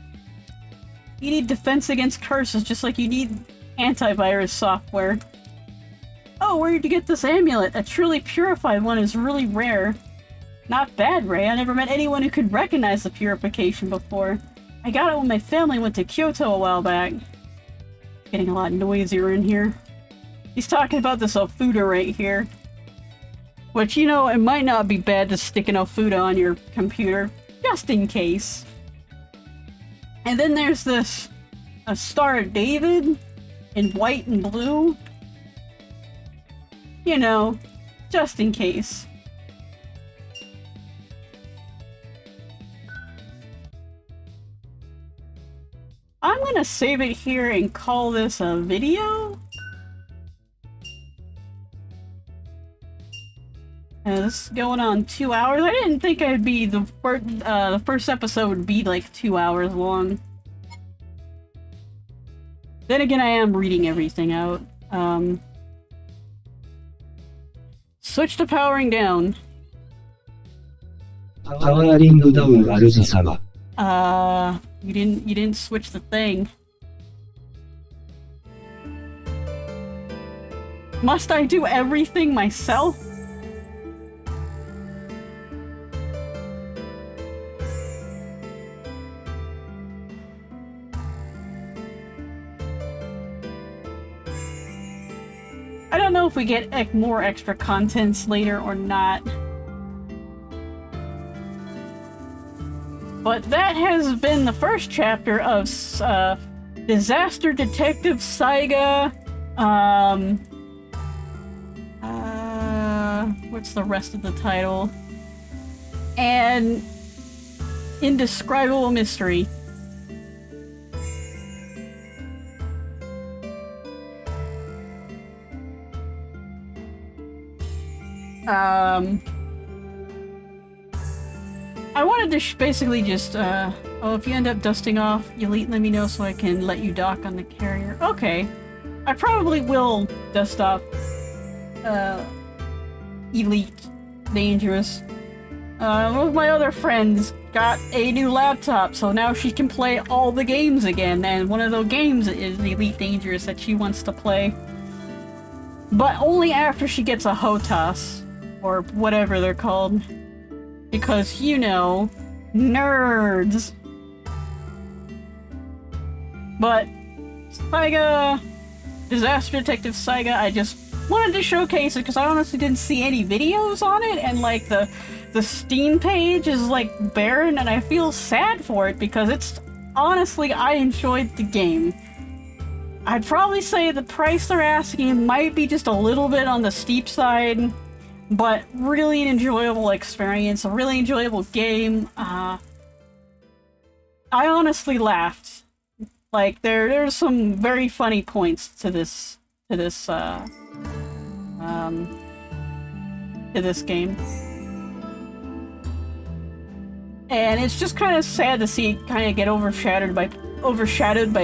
You need defense against curses just like you need antivirus software. Oh, where did you get this amulet? A truly purified one is really rare. Not bad, Ray. I never met anyone who could recognize the purification before. I got it when my family went to Kyoto a while back. It's getting a lot noisier in here. He's talking about this Ofuda right here. Which, you know, it might not be bad to stick an Ofuda on your computer, just in case. And then there's this, a Star of David in white and blue. You know, just in case. I'm gonna save it here and call this a video. This is going on 2 hours. I didn't think I'd be the first episode would be like 2 hours long. Then again, I am reading everything out. Switch to powering down. Powering down, 主様. You didn't switch the thing. Must I do everything myself? I don't know if we get more extra contents later or not. But that has been the first chapter of Disaster Detective Saiga. What's the rest of the title? And Indescribable Mystery. I wanted to basically just, oh, if you end up dusting off Elite, let me know so I can let you dock on the carrier. Okay. I probably will dust off, Elite. Dangerous. one of my other friends got a new laptop, so now she can play all the games again, and one of those games is Elite Dangerous that she wants to play. But only after she gets a HOTAS, or whatever they're called. Because, you know, nerds. But Saiga, Disaster Detective Saiga, I just wanted to showcase it because I honestly didn't see any videos on it, and like the Steam page is like barren, and I feel sad for it because it's honestly, I enjoyed the game. I'd probably say the price they're asking might be just a little bit on the steep side, but really an enjoyable experience, a really enjoyable game. I honestly laughed. Like there's some very funny points to this game. And it's just kind of sad to see it kind of get overshadowed by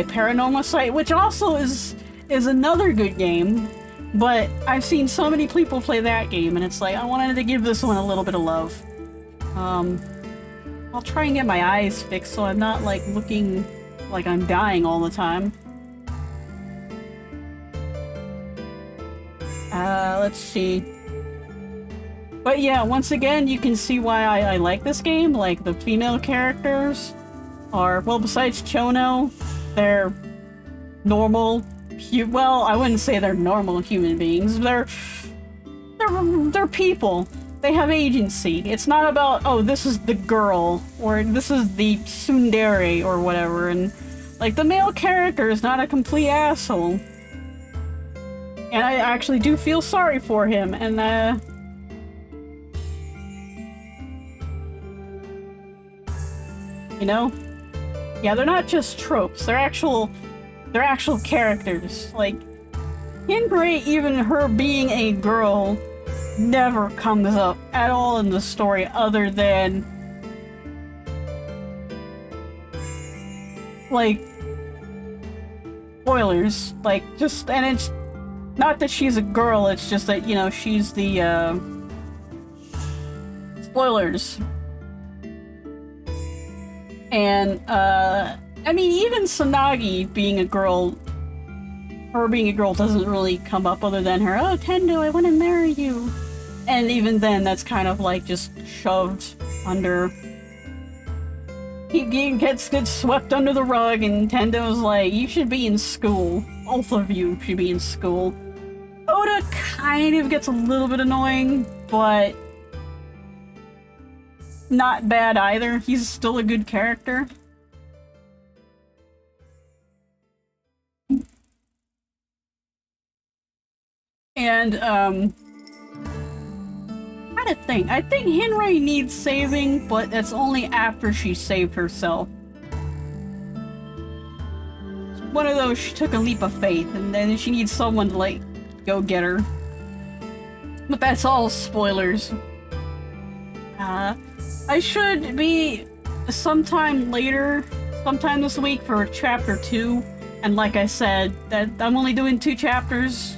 Paranormal Sight, which also is another good game. But I've seen so many people play that game, and it's like I wanted to give this one a little bit of love. I'll try and get my eyes fixed so I'm not like looking like I'm dying all the time. Let's see. But yeah, once again, you can see why I like this game. Like, the female characters are, well, besides Chono, they're normal, well, I wouldn't say they're normal human beings. They're people. They have agency. It's not about, oh, this is the girl, or this is the tsundere, or whatever, and, like, the male character is not a complete asshole. And I actually do feel sorry for him, and, you know? Yeah, they're not just tropes, they're actual characters. Like, Hindray, even her being a girl, never comes up at all in the story other than, like, spoilers. Like, just, and it's not that she's a girl, it's just that, you know, she's the, spoilers. And, I mean, even Sanagi being a girl, her being a girl doesn't really come up other than her, oh, Tendo, I want to marry you. And even then, that's kind of like just shoved under. He gets swept under the rug, and Tendo's like, you should be in school. Both of you should be in school. Oda kind of gets a little bit annoying, but not bad either. He's still a good character. And, trying to think. I think Henry needs saving, but that's only after she saved herself. It's one of those, she took a leap of faith, and then she needs someone to, like, go get her. But that's all spoilers. I should be sometime later, sometime this week for chapter 2. And like I said, that I'm only doing 2 chapters.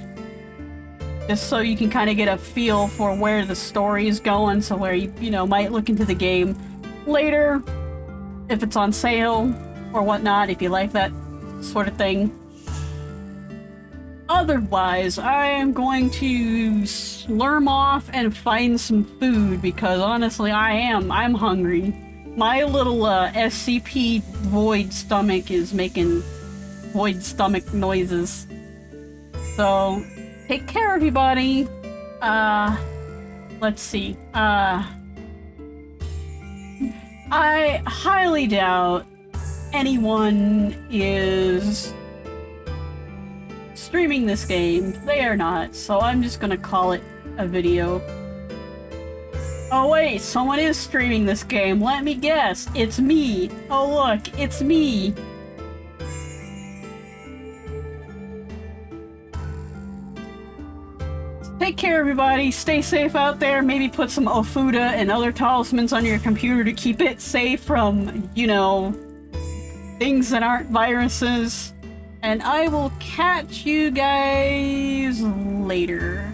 Just so you can kind of get a feel for where the story is going, so where you know, might look into the game later, if it's on sale or whatnot, if you like that sort of thing. Otherwise, I am going to slurm off and find some food, because honestly, I'm hungry. My little SCP void stomach is making void stomach noises. So, take care, everybody. Let's see. I highly doubt anyone is streaming this game. They are not, so I'm just gonna call it a video. Oh wait, someone is streaming this game. Let me guess. It's me. Oh look, it's me. Take care, everybody. Stay safe out there. Maybe put some Ofuda and other talismans on your computer to keep it safe from, you know, things that aren't viruses. And I will catch you guys later.